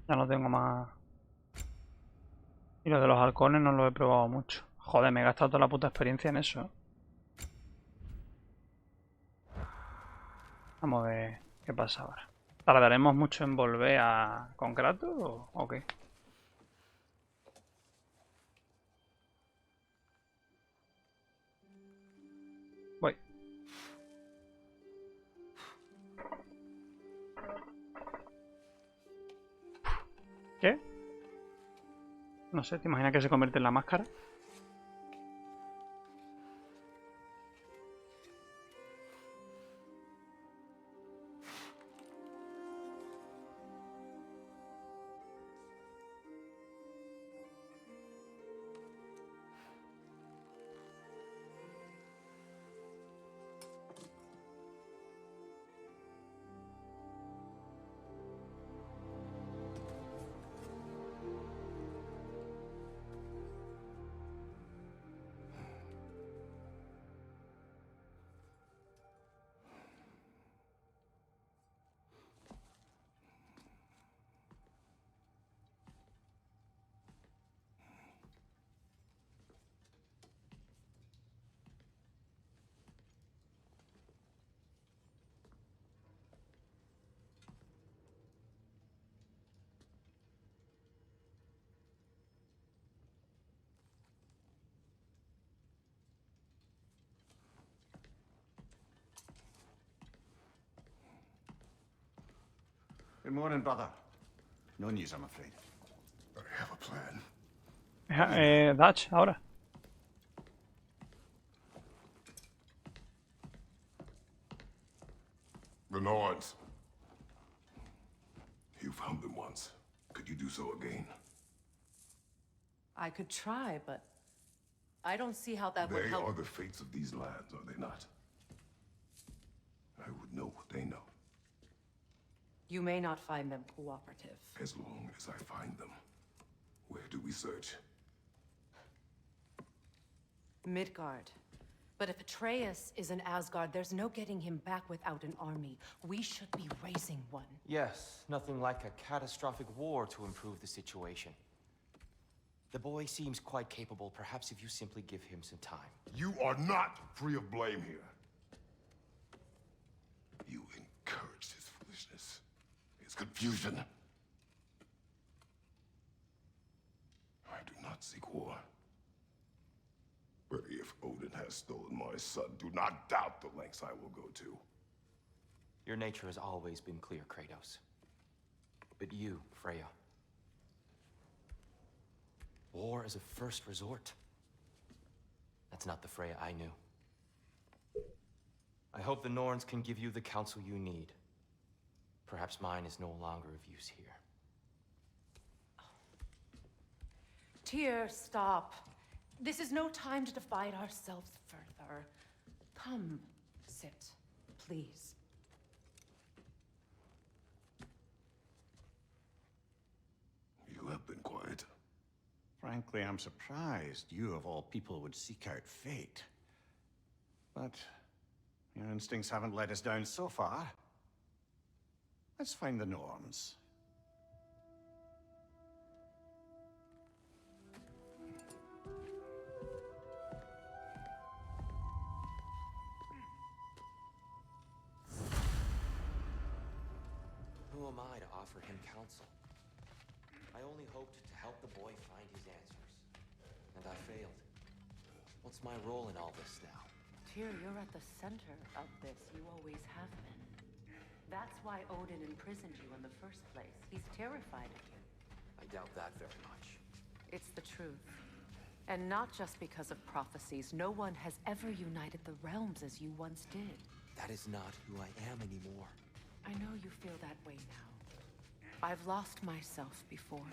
Ya no tengo más. Y lo de los halcones no lo he probado mucho. Joder, me he gastado toda la puta experiencia en eso. Vamos a ver qué pasa ahora. ¿Tardaremos mucho en volver a con Kratos o qué? Voy. ¿Qué? No sé, ¿te imaginas que se convierte en la máscara? Good morning, brother. No news, I'm afraid. I have a plan. Dutch, ahora. The Nords. You found them once. Could you do so again? I could try, but I don't see how that would They help. are the fates of these lands, are they not? I would know what they know. You may not find them cooperative. As long as I find them. Where do we search? Midgard. But if Atreus is in Asgard, there's no getting him back without an army. We should be raising one. Yes, nothing like a catastrophic war to improve the situation. The boy seems quite capable. Perhaps if you simply give him some time. You are not free of blame here. You encouraged his foolishness. His confusion. I do not seek war. But if Odin has stolen my son, do not doubt the lengths I will go to. Your nature has always been clear, Kratos. But you, Freya. War is a first resort. That's not the Freya I knew. I hope the Norns can give you the counsel you need. Perhaps mine is no longer of use here. Tyr, stop. This is no time to divide ourselves further. Come, sit, please. You have been quiet. Frankly, I'm surprised you of all people would seek out fate. But your instincts haven't let us down so far. Let's find the Norns. Who am I to offer him counsel? I only hoped to help the boy find his answers. And I failed. What's my role in all this now? Tyr, you're at the center of this. You always have been. That's why Odin imprisoned you in the first place. He's terrified of you. I doubt that very much. It's the truth. And not just because of prophecies. No one has ever united the realms as you once did. That is not who I am anymore. I know you feel that way now. I've lost myself before.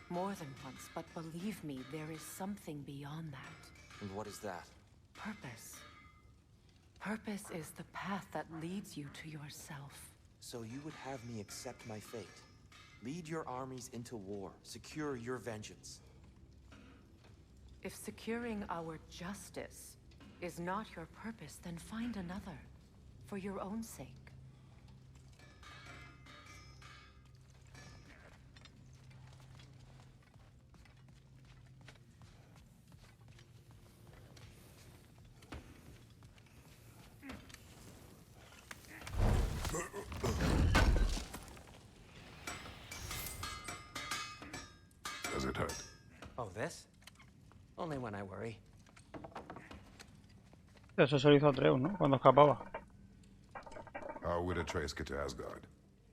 More than once, but believe me, there is something beyond that. And what is that? Purpose. Purpose is the path that leads you to yourself. So you would have me accept my fate? Lead your armies into war, secure your vengeance. If securing our justice is not your purpose, then find another, for your own sake. this. Only when I worry. Eso se lo hizo Atreus, ¿no? Cuando escapaba. How would Atreus get to Asgard?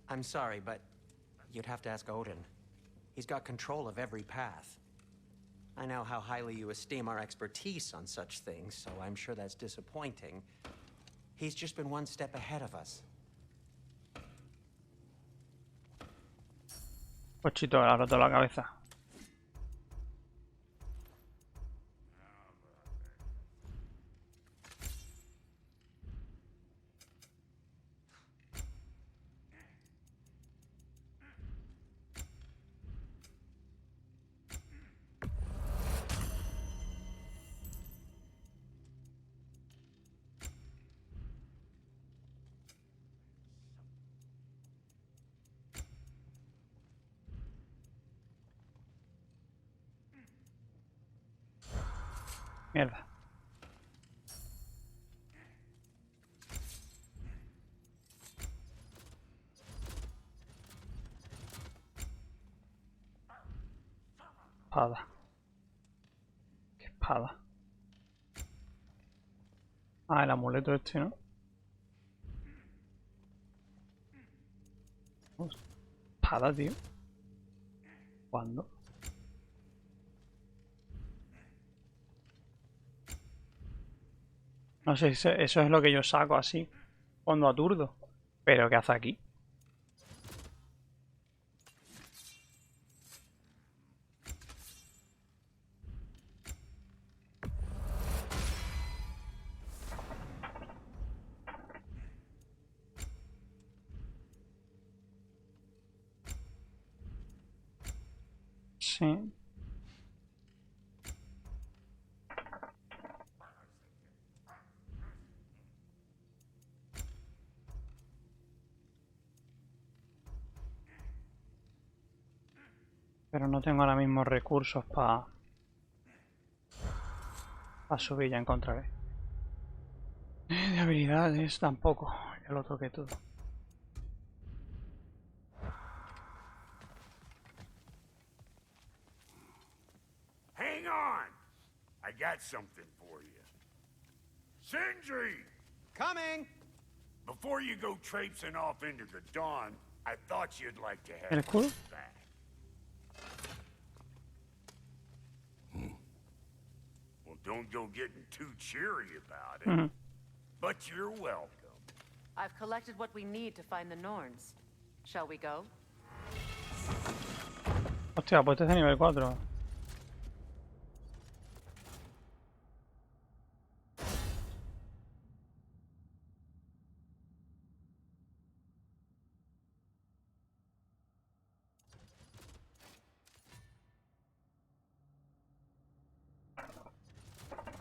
I'm sorry, but you'd have to ask Odin. He's got control of every path. I know how highly you esteem our expertise on such things, so I'm sure that's disappointing. He's just been one step ahead of us. Pochito, le ha roto la cabeza. Mierda. Espada. ¿Qué espada? Ah, el amuleto este, ¿no? Espada, tío. ¿Cuándo? No sé si eso es lo que yo saco así, cuando aturdo. Pero ¿qué hace aquí? Sí. Pero no tengo ahora mismo recursos para subir, ya encontraré. De habilidades tampoco, ya lo toqué todo. Hang on! I got something for you. Sindri! Coming! Before you go traipsing off into the dawn, I thought you'd like to have ¿El escudo? this back. Well, don't go getting too cheery about it. But you're welcome. I've collected what we need to find the Norns. Shall we go? Hostia, pues este es de nivel 4.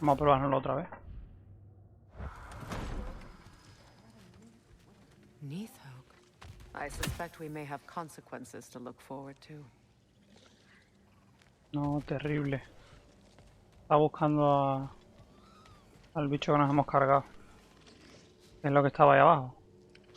Vamos a probárnoslo otra vez. Neathog. I suspect we may have consequences to look forward to. No, terrible. Está buscando al bicho que nos hemos cargado. ¿Qué es lo que estaba ahí abajo?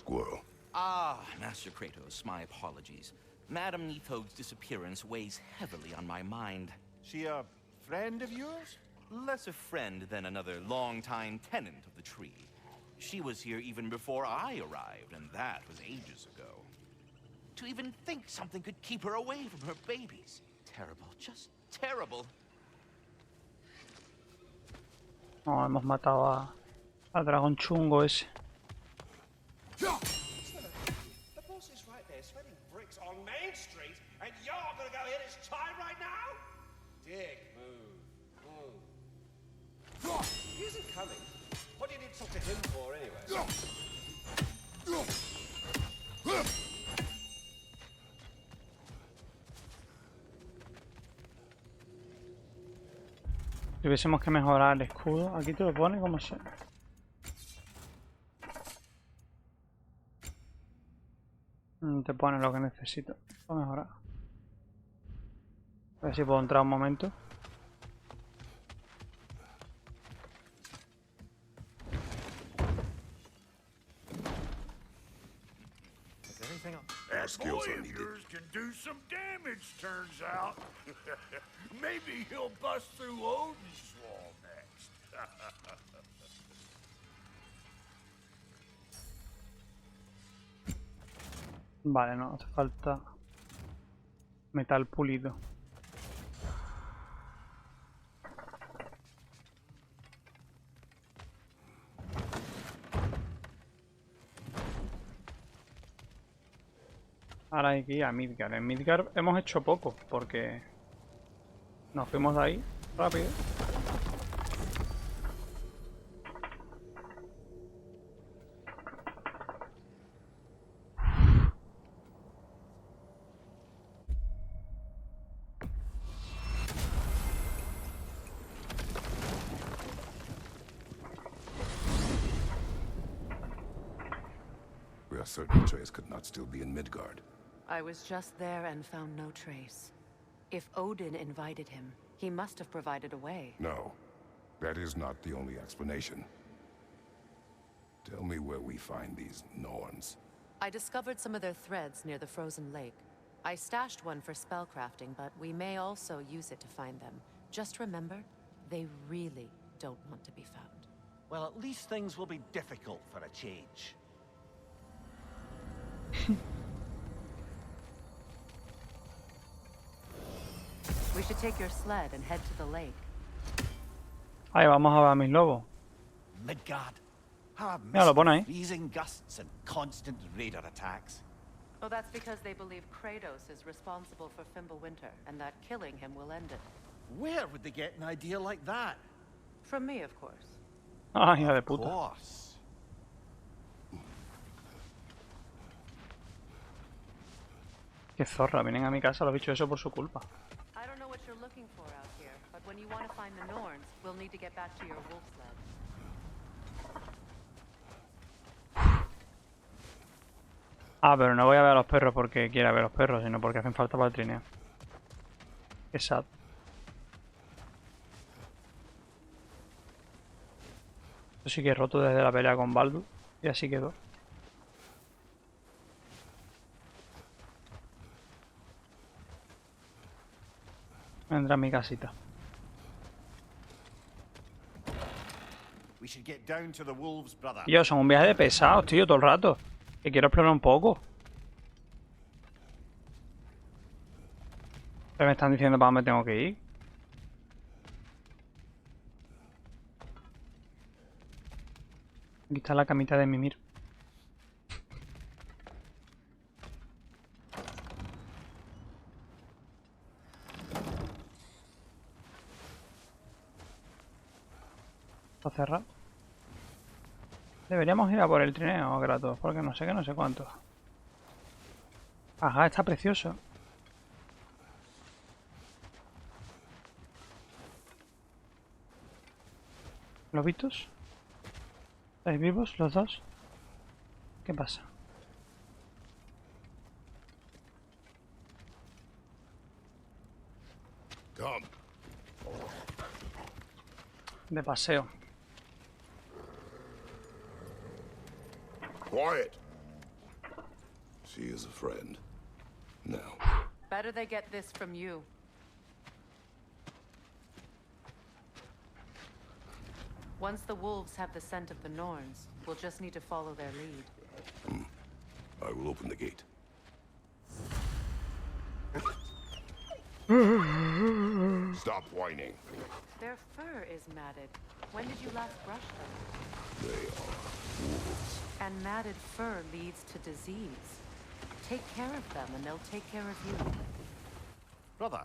Squirrel. Ah, Master Kratos, my apologies. Madame Neathog's disappearance weighs heavily on my mind. She a friend of yours? Less a friend than another long-time tenant of the tree. She was here even before I arrived, and that was ages ago. To even think something could keep her away from her babies. Terrible, just terrible. No, hemos matado al dragón chungo ese. The boss is right there, sweating bricks on Main Street, and you're gonna go hit his time right now? Dick move. He isn't coming. What do you need to talk to him for, anyway? Si tuviésemos que mejorar el escudo, aquí te lo pone como sea. Te pone lo que necesito para mejorar. A ver si puedo entrar un momento. A very anything else? That skills boy are of needed. yours can do some damage, turns out. Maybe he'll bust through Odin's wall next. Vale, no hace falta metal pulido. Ahora hay que ir a Midgard. En Midgard hemos hecho poco porque nos fuimos de ahí rápido. We are certain Atreus could not still be in Midgard. I was just there and found no trace. If Odin invited him, he must have provided a way. No, that is not the only explanation. Tell me where we find these Norns. I discovered some of their threads near the frozen lake. I stashed one for spellcrafting, but we may also use it to find them. Just remember, they really don't want to be found. Well, at least things will be difficult for a change. We should take your sled and head to the lake. Ahí vamos a ver a mis lobos. Midgard. How Mira, lo pone ahí. freezing gusts and constant raider attacks. Oh, that's because they believe Kratos is responsible for Fimbulwinter, and that killing him will end it. Where would they get an idea like that? From me, of course. Ah, hija de puta. Of course. Qué zorra, vienen a mi casa los bichos eso por su culpa. I don't know what you're looking for out here, but when you want to find the Norns, we'll need to get back to your wolf sled. Ah, pero no voy a ver a los perros porque quiera ver a los perros, sino porque hacen falta para el trineo. Qué sad. Esto sí que he roto desde la pelea con Baldur y así quedó. Vendrá a mi casita. We should get down to the wolves, brother. Tío, son un viaje de pesados, tío, todo el rato. Que quiero explorar un poco. Pero me están diciendo para dónde tengo que ir. Aquí está la camita de Mimir. Está cerrado. Deberíamos ir a por el trineo, Kratos, porque no sé qué, no sé cuánto. Ajá, está precioso. ¿Lobitos? ¿Estáis vivos los dos? ¿Qué pasa? Come. De paseo. Quiet. She is a friend. Now. Better they get this from you. Once the wolves have the scent of the Norns, we'll just need to follow their lead. I will open the gate. Stop whining. Their fur is matted. When did you last brush them? They are wolves. And matted fur leads to disease. Take care of them and they'll take care of you. Brother,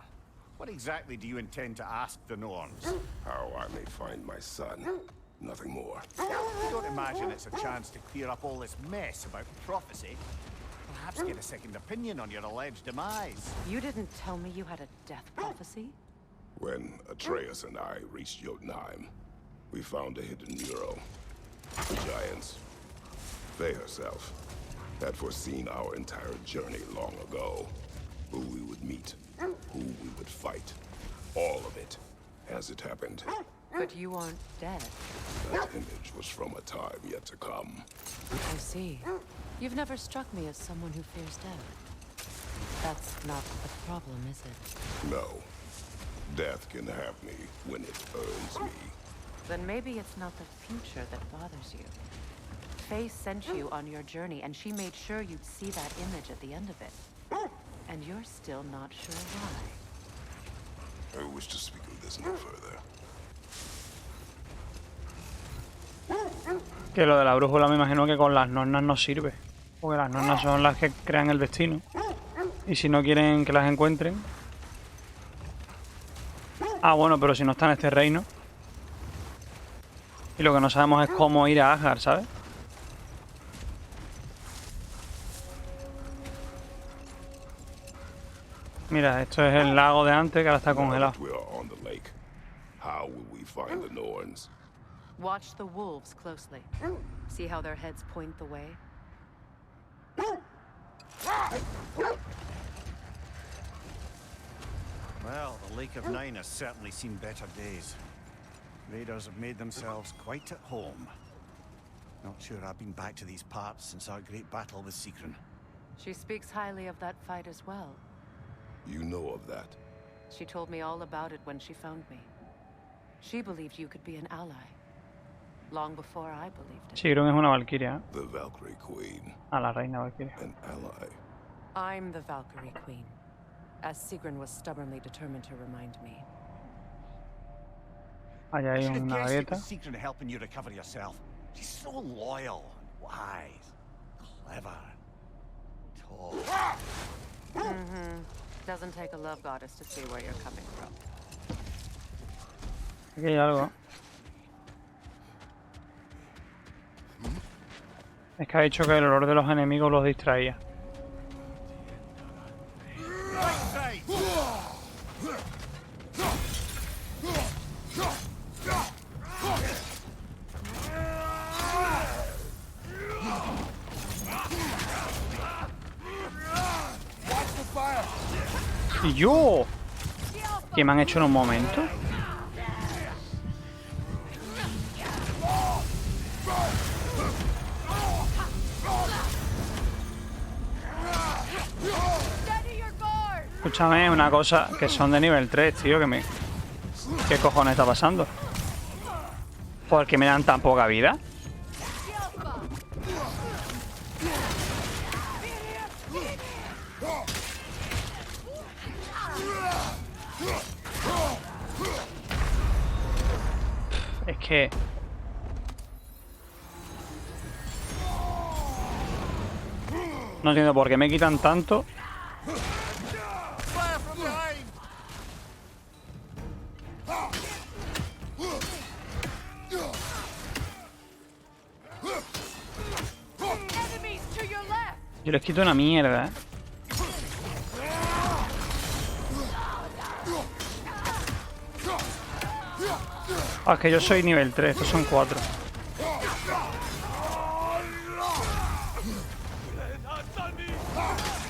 what exactly do you intend to ask the Norns? How I may find my son. Nothing more. I don't imagine it's a chance to clear up all this mess about prophecy. Perhaps get a second opinion on your alleged demise. You didn't tell me you had a death prophecy? When Atreus and I reached Jotunheim, we found a hidden mural. The giants, they herself, had foreseen our entire journey long ago. Who we would meet, who we would fight. All of it, as it happened. But you aren't dead. That image was from a time yet to come. I see. You've never struck me as someone who fears death. That's not the problem, is it? No. Death can have me when it earns me. Then maybe it's not the future that bothers you. Faye sent you on your journey, and she made sure you'd see that image at the end of it. And you're still not sure why. I wish to speak of this no further. Que lo de la brújula me imagino que con las nornas no sirve. Porque las nornas son las que crean el destino. Y si no quieren que las encuentren... Ah, bueno, pero si no está en este reino. Y lo que no sabemos es cómo ir a Asgard, ¿sabes? Mira, esto es el lago de antes que ahora está congelado. Watch the wolves closely. See how their heads point the way? Well, the Lake of Nine has certainly seen better days. Raiders have made themselves quite at home. Not sure I've been back to these parts since our great battle with Sigrun. She speaks highly of that fight as well. You know of that? She told me all about it when she found me. She believed you could be an ally. Long before I believed it. Sigrun es una valquiria, ¿eh? The Valkyrie Queen. A la reina valquiria. An ally. I'm the Valkyrie Queen, as Sigrun was stubbornly determined to remind me. Allá hay una grieta. Sigrun helping you recover yourself. She's so loyal, wise, clever, tall. Doesn't take a love goddess to see where you're coming from. Aquí hay algo. Es que ha dicho que el olor de los enemigos los distraía. ¿Y yo? ¿Qué me han hecho en un momento? Escúchame, una cosa, que son de nivel 3, tío, que me... ¿Qué cojones está pasando? ¿Por qué me dan tan poca vida? Es que... No entiendo por qué me quitan tanto. Yo les quito una mierda, ¿eh? Ah, es que yo soy nivel 3, estos son 4.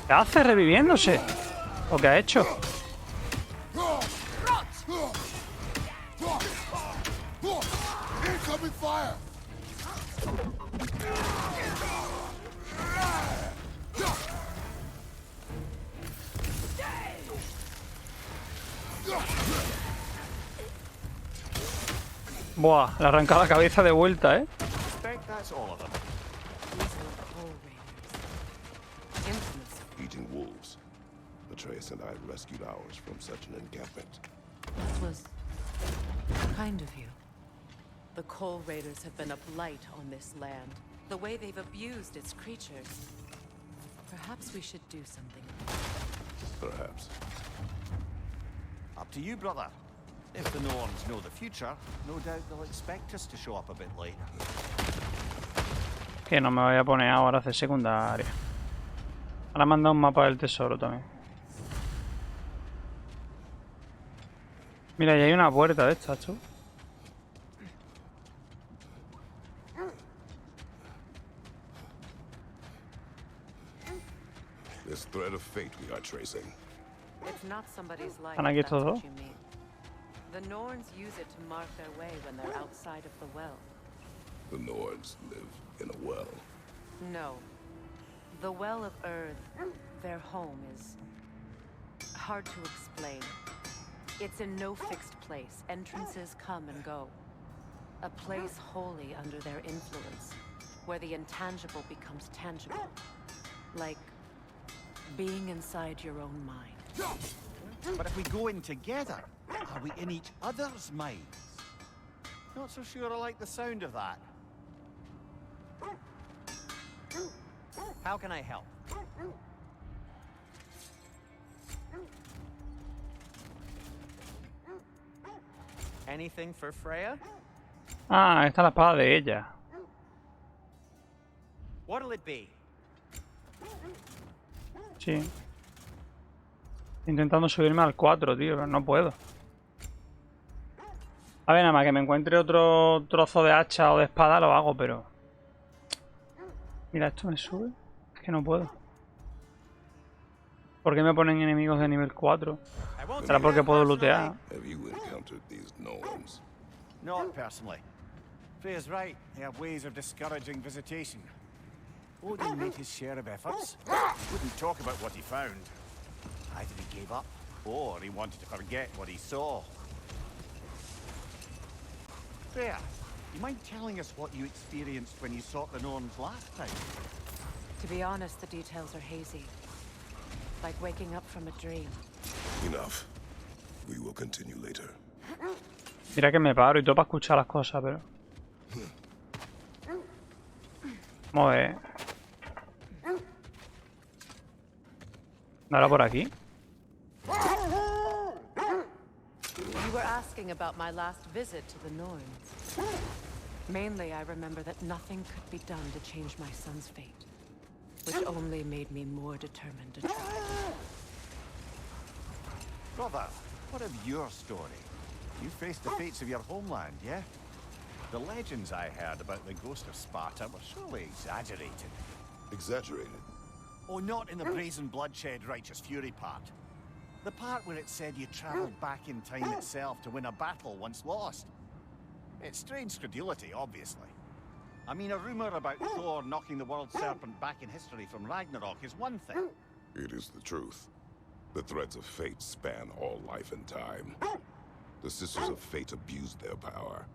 ¿Qué hace reviviéndose? ¿O qué ha hecho? Buah, le arranca la cabeza de vuelta, ¿eh? Eating wolves. Atreus and I rescued ours from such an encampment. This was kind of you. The Coal Raiders have been a blight on this land. The way they've abused its creatures. Perhaps we should do something. Perhaps. Up to you, brother. If the Norns know the future, no doubt they'll expect us to show up a bit later. Que no me voy a poner ahora a hacer secundaria. Ahora me han dado un mapa del tesoro también. Mira, ahí hay una puerta de estas, tú. This thread of fate we are tracing. It's not somebody's life. ¿Están aquí estos dos? The Norns use it to mark their way when they're outside of the well. The Norns live in a well. No. The Well of Earth, their home, is hard to explain. It's in no fixed place. Entrances come and go. A place wholly under their influence, where the intangible becomes tangible. Like being inside your own mind. But if we go in together, are we in each other's minds? Not so sure I like the sound of that. How can I help? Anything for Freya? Ah, esta es la espada de ella. What'll it be? Sí. Intentando subirme al 4, tío, pero no puedo. A ver, nada más que me encuentre otro trozo de hacha o de espada lo hago, pero... Mira, esto me sube. Es que no puedo. ¿Por qué me ponen enemigos de nivel 4? ¿Será porque puedo lootear? Not personally. Freya's right. They have ways of discouraging visitation. Odin made his share of efforts. He wouldn't talk about what he found. Either he gave up, or he wanted to forget what he saw. Freya, you mind telling us what you experienced when you sought the Norns last time? To be honest, the details are hazy. Like waking up from a dream. Enough. We will continue later. Mira que me paro y todo para escuchar las cosas, pero... Vamos a ver. ¿No era por aquí? You were asking about my last visit to the Norns. Mainly, I remember that nothing could be done to change my son's fate, which only made me more determined to try. Brother, what of your story? You faced the fates of your homeland, yeah? The legends I heard about the ghost of Sparta were surely exaggerated. Exaggerated? Oh, not in the brazen bloodshed righteous fury part. The part where it said you traveled back in time itself to win a battle once lost. It's strange credulity, obviously. I mean, a rumor about Thor knocking the world serpent back in history from Ragnarok is one thing. It is the truth. The threads of fate span all life and time. The Sisters of Fate abused their power.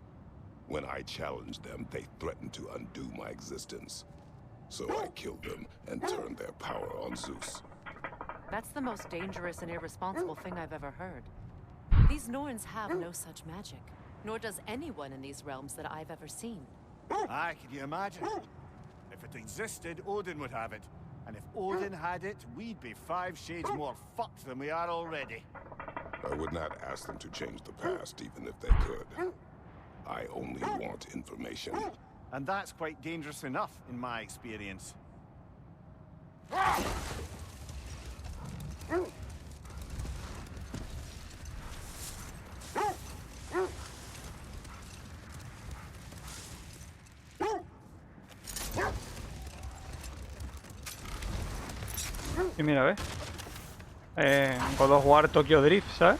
When I challenged them, they threatened to undo my existence. So I killed them and turned their power on Zeus. That's the most dangerous and irresponsible thing I've ever heard. These Norns have no such magic, nor does anyone in these realms that I've ever seen. Aye, can you imagine? If it existed, Odin would have it. And if Odin had it, we'd be 5 shades more fucked than we are already. I would not ask them to change the past, even if they could. I only want information. And that's quite dangerous enough, in my experience. Y mira, ¿ves? God of War Tokyo Drift, ¿sabes?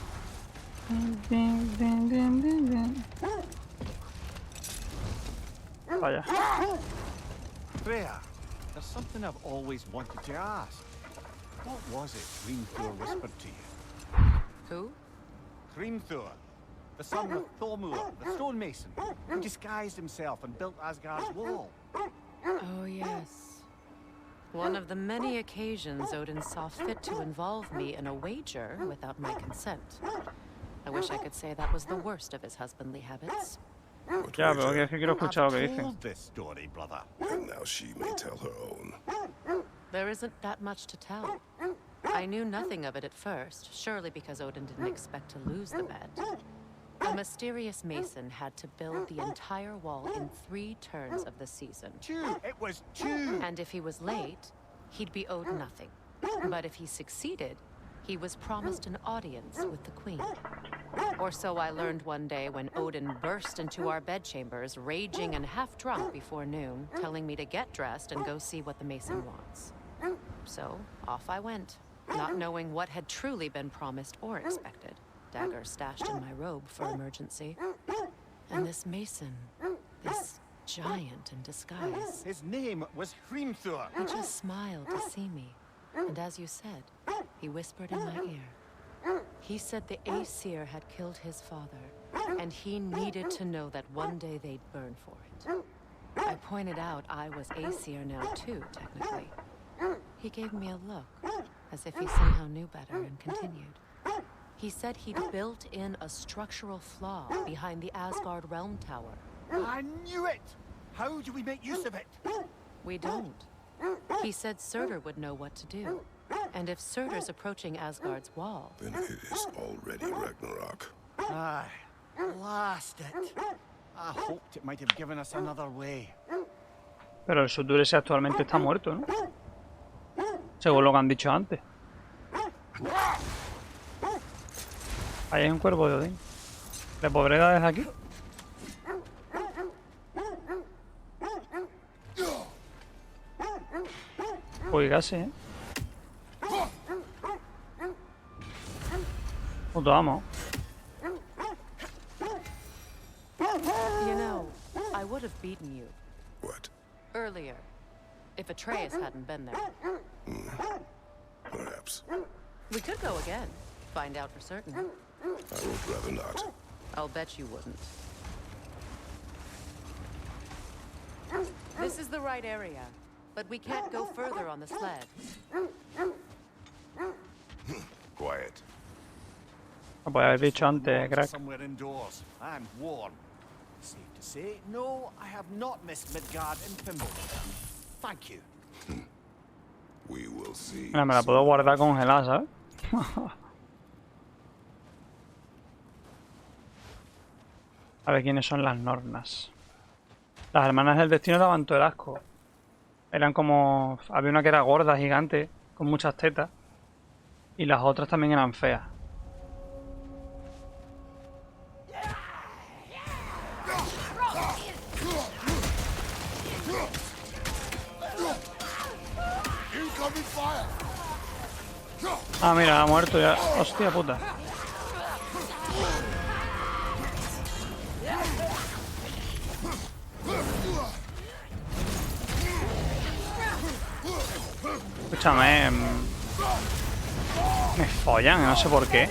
Vaya. Freya, there's something I've always wanted to ask. What was it Hrimthur whispered to you? Who? Hrimthur, the son of Thormur, the stonemason, who disguised himself and built Asgard's wall. Oh, yes. One of the many occasions Odin saw fit to involve me in a wager without my consent. I wish I could say that was the worst of his husbandly habits. Ya, pero es que quiero escuchar lo que dicen. Told this story, brother. And now she may tell her own. There isn't that much to tell. I knew nothing of it at first, surely because Odin didn't expect to lose the bet. A mysterious mason had to build the entire wall in 3 turns of the season. 2! It was 2! And if he was late, he'd be owed nothing. But if he succeeded, he was promised an audience with the queen. Or so I learned one day when Odin burst into our bedchambers, raging and half drunk before noon, telling me to get dressed and go see what the mason wants. So, off I went, not knowing what had truly been promised or expected. Dagger stashed in my robe for emergency. And this mason, this giant in disguise. His name was Hrimthur. He just smiled to see me. And as you said, he whispered in my ear. He said the Aesir had killed his father, and he needed to know that one day they'd burn for it. I pointed out I was Aesir now too, technically. He gave me a look, as if he somehow knew better, and continued. He said he'd built in a structural flaw behind the Asgard Realm Tower. I knew it! How do we make use of it? We don't. He said Surtur would know what to do. And if Surtur's approaching Asgard's wall... Then it is already Ragnarok. Aye, blast it. I hoped it might have given us another way. Pero el Surtur ese actualmente está muerto, ¿no? Según lo que han dicho antes. Ahí hay un cuervo de Odín. ¿Le podré dar desde aquí? Uy, casi, ¿eh? Puto amo. You know, I would have beaten you. What? Earlier. If Atreus hadn't been there. Perhaps. We could go again. Find out for certain. I would rather not. I'll bet you wouldn't. This is the right area, but we can't go further on the sled. Quiet. Lo podía haber dicho antes, crack. Somewhere indoors and warm. Safe to say, no, I have not missed Midgard and Fimbulwinter. Thank you. We will see. Mira, me la puedo guardar congelada, ¿sabes? A ver quiénes son las Nornas. Las hermanas del destino daban todo el asco. Eran como... Había una que era gorda, gigante, con muchas tetas. Y las otras también eran feas. Ah, mira, ha muerto ya. Hostia puta. Escúchame. Me follan, no sé por qué.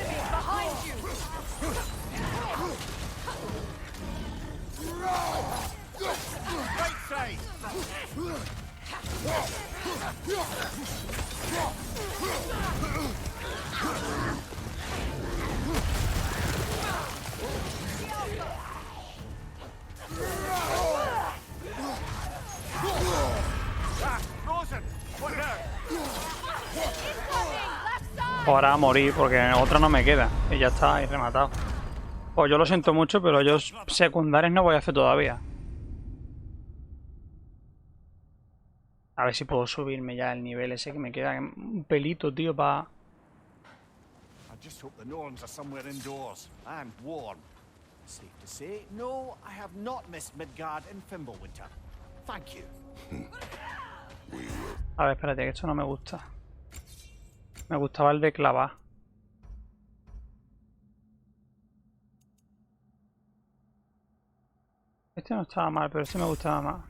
Ahora a morir porque otra no me queda. Y ya está, y rematado. Pues yo lo siento mucho, pero yo secundarios no voy a hacer todavía. A ver si puedo subirme ya el nivel ese que me queda un pelito, tío, para... I just hope the Norns are somewhere indoors and warm. Safe to say, no, I have not missed Midgard and Fimbulwinter. Thank you. A ver, espérate, que esto no me gusta. Me gustaba el de clavar. Este no estaba mal, pero este me gustaba más.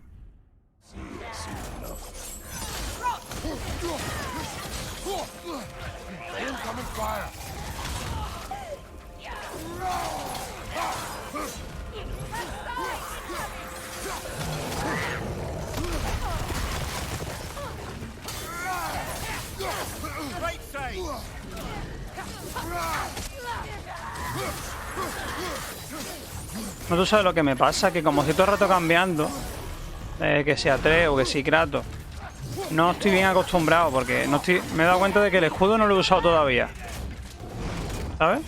No, tú sabes lo que me pasa, que como estoy todo el rato cambiando, que sea 3 o que sea Kratos, no estoy bien acostumbrado porque no estoy, me he dado cuenta de que el escudo no lo he usado todavía, ¿sabes?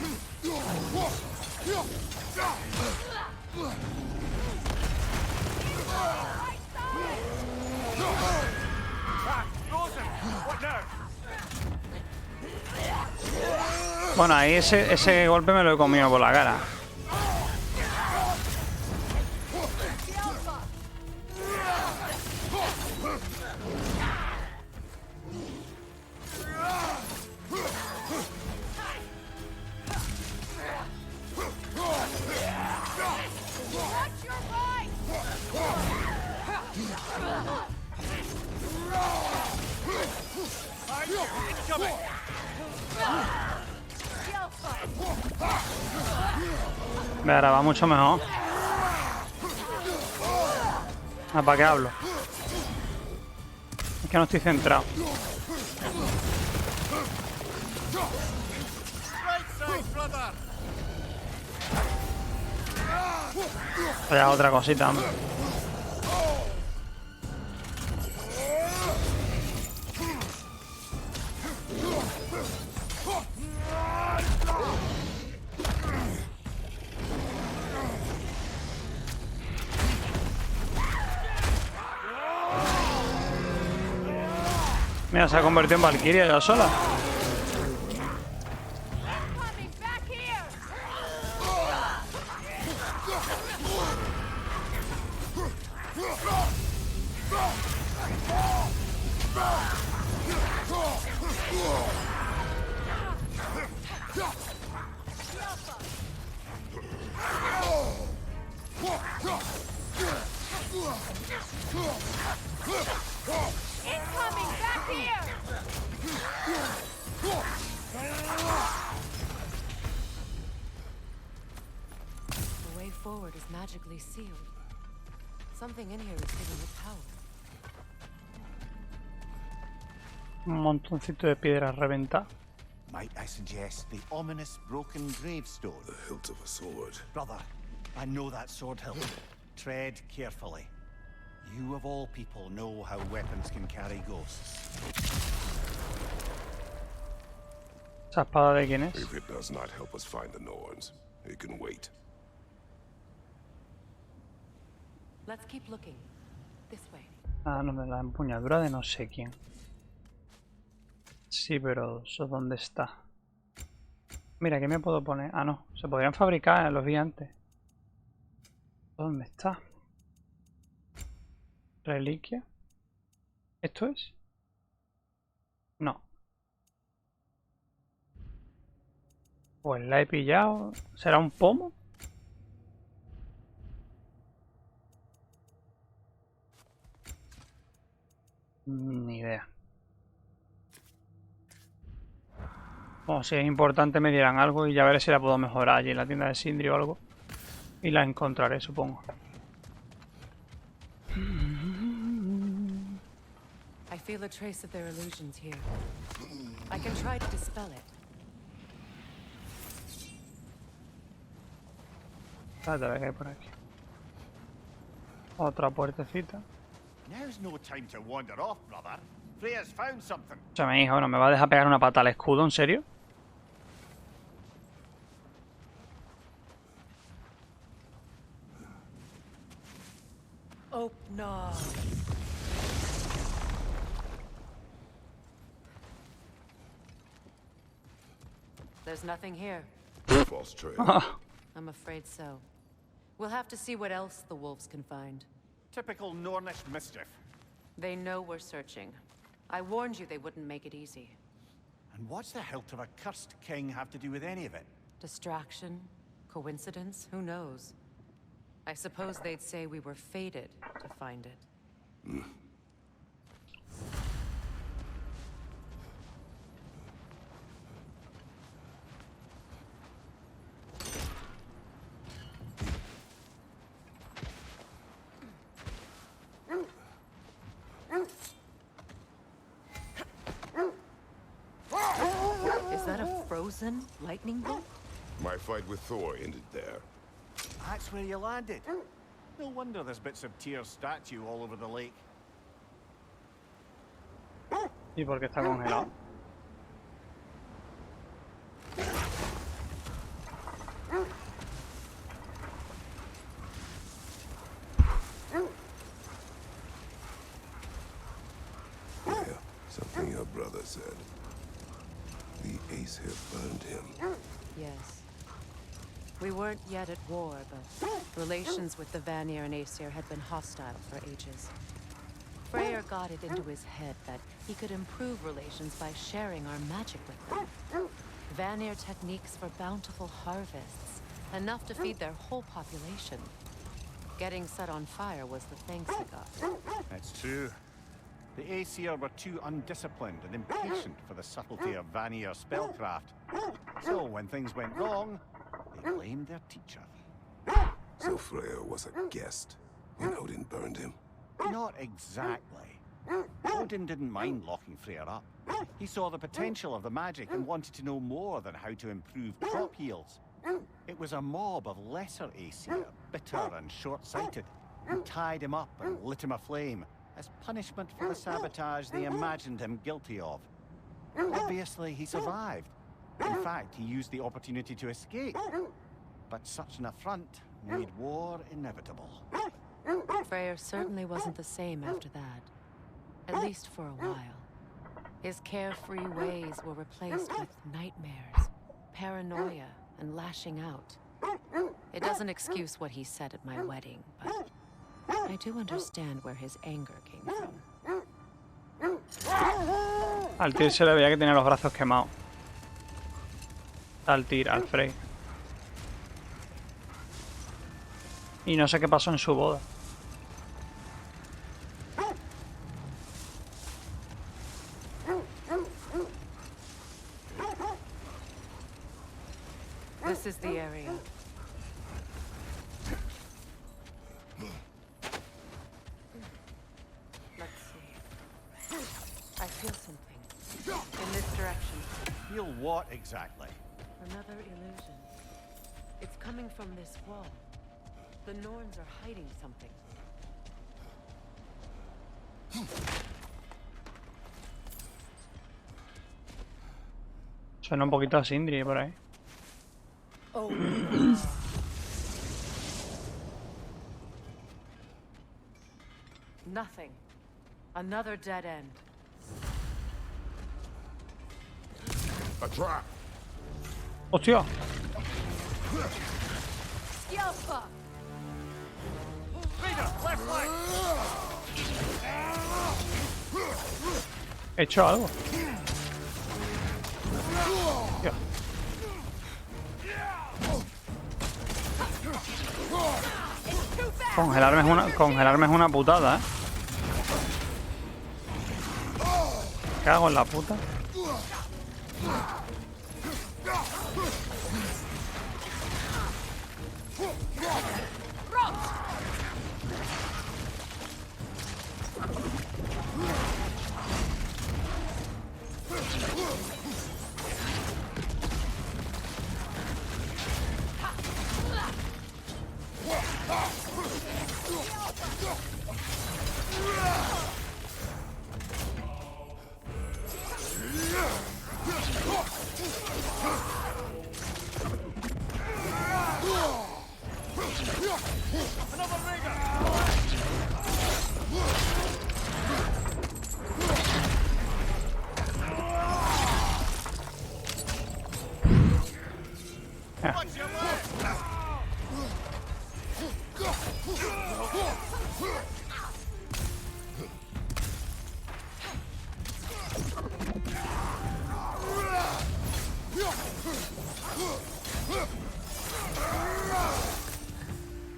Bueno, ahí ese golpe me lo he comido por la cara. Ve, ahora va mucho mejor. ¿Para qué hablo? Es que no estoy centrado. Vaya otra cosita, hombre. Mira, se ha convertido en Valkyria ya sola. The way forward is magically sealed. Something in here is giving it power. Un montoncito de piedras reventadas. Might I suggest the ominous broken gravestone? The hilt of a sword. Brother, I know that sword hilt. Tread carefully. You of all people know how weapons can carry ghosts. ¿Esa espada de quién es? If it does not help us find the Norns, it can wait. Let's keep looking. This way. Ah, no, de la empuñadura de no sé quién. Sí, pero ¿eso dónde está? Mira, ¿qué me puedo poner? Ah, no, se podrían fabricar, los vi antes. ¿Dónde está? ¿Reliquia? ¿Esto es? No. Pues la he pillado. ¿Será un pomo? Ni idea. Bueno, si es importante me dirán algo y ya veré si la puedo mejorar allí en la tienda de Sindri o algo. Y la encontraré, supongo. I feel a trace of their illusions here. I can try to dispel it. Espérate, a ver qué hay por aquí. Otra puertecita. Now's no time to wander off, brother. Freya's found something. O sea, mi hijo, ¿no me va a dejar pegar una pata al escudo? ¿En serio? Oh, no. There's nothing here. False trail. I'm afraid so. We'll have to see what else the wolves can find. Typical Nornish mischief. They know we're searching. I warned you they wouldn't make it easy. And what's the hilt of a cursed king have to do with any of it? Distraction? Coincidence? Who knows? I suppose they'd say we were fated to find it. Is that a frozen lightning bolt? My fight with Thor ended there. That's where you landed. No wonder there's bits of Tyr's statue all over the lake. ¿Y por qué está congelado? Yeah, something your brother said. The ace had burned him. Yes. We weren't yet at war, but relations with the Vanir and Aesir had been hostile for ages. Freyr got it into his head that he could improve relations by sharing our magic with them. Vanir techniques for bountiful harvests, enough to feed their whole population. Getting set on fire was the thanks he got. That's true. The Aesir were too undisciplined and impatient for the subtlety of Vanir spellcraft. So when things went wrong, they blamed their teacher. So Freya was a guest when Odin burned him? Not exactly. Odin didn't mind locking Freya up. He saw the potential of the magic and wanted to know more than how to improve crop yields. It was a mob of lesser Aesir, bitter and short-sighted, who tied him up and lit him aflame as punishment for the sabotage they imagined him guilty of. Obviously, he survived. In fact, he used the opportunity to escape. But such an affront made war inevitable. Freyr certainly wasn't the same after that. At least for a while. His carefree ways were replaced with nightmares, paranoia, and lashing out. It doesn't excuse what he said at my wedding, but I do understand where his anger came from. Al Tyr se le veía que tenía los brazos quemados. Al Tyr, al Frey. Y no sé qué pasó en su boda. This is the area. Let's see. I feel something. In this direction. Feel what exactly? Another illusion. It's coming from this wall. The Norns are hiding something. Suena un poquito a Sindri por ahí. Oh. Nothing. Another dead end. A trap. ¡Hostia! Yelpa! He hecho algo. Hostia. Congelarme es una putada, ¿eh? Me cago en la puta.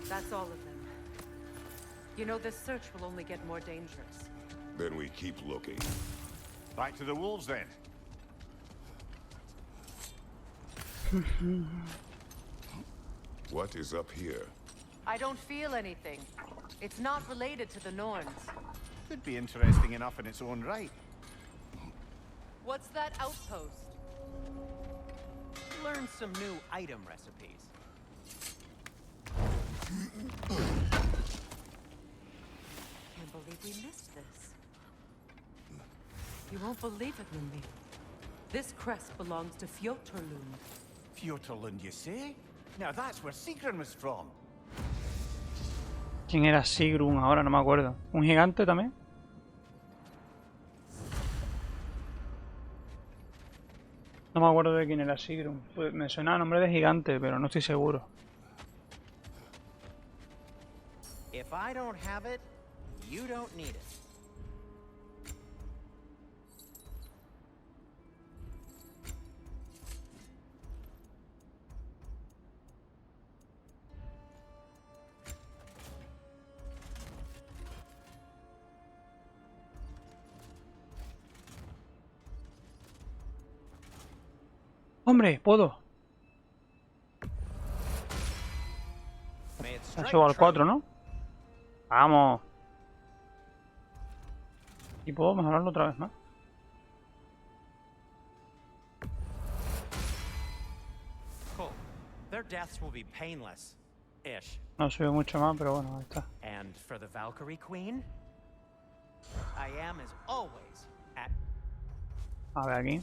That's all of them. You know, this search will only get more dangerous. Then we keep looking. Back to the wolves, then. What is up here? I don't feel anything. It's not related to the Norns. Could be interesting enough in its own right. What's that outpost? Learn some new item recipes. Can't believe we missed this. You won't believe it, Mindy. This crest belongs to Fjotorlund. Fjotorlund, you say? Now that's where Sigrun was from. ¿Quién era Sigrun ahora? No me acuerdo. ¿Un gigante también? No me acuerdo de quién era Sigrun. Pues me suena a nombre de gigante, pero no estoy seguro. If I don't have it, you don't need it. ¡Hombre! ¡Puedo! Subo al 4, ¿no? ¡Vamos! Y puedo mejorarlo otra vez más. Cool. Their deaths will be painless-ish. No sube mucho más, pero bueno, ahí está. And for the Valkyrie Queen, I am as always at. A ver aquí.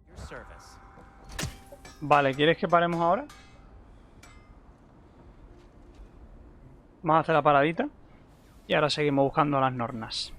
Your service. Vale, ¿quieres que paremos ahora? Vamos a hacer la paradita. Y ahora seguimos buscando a las nornas.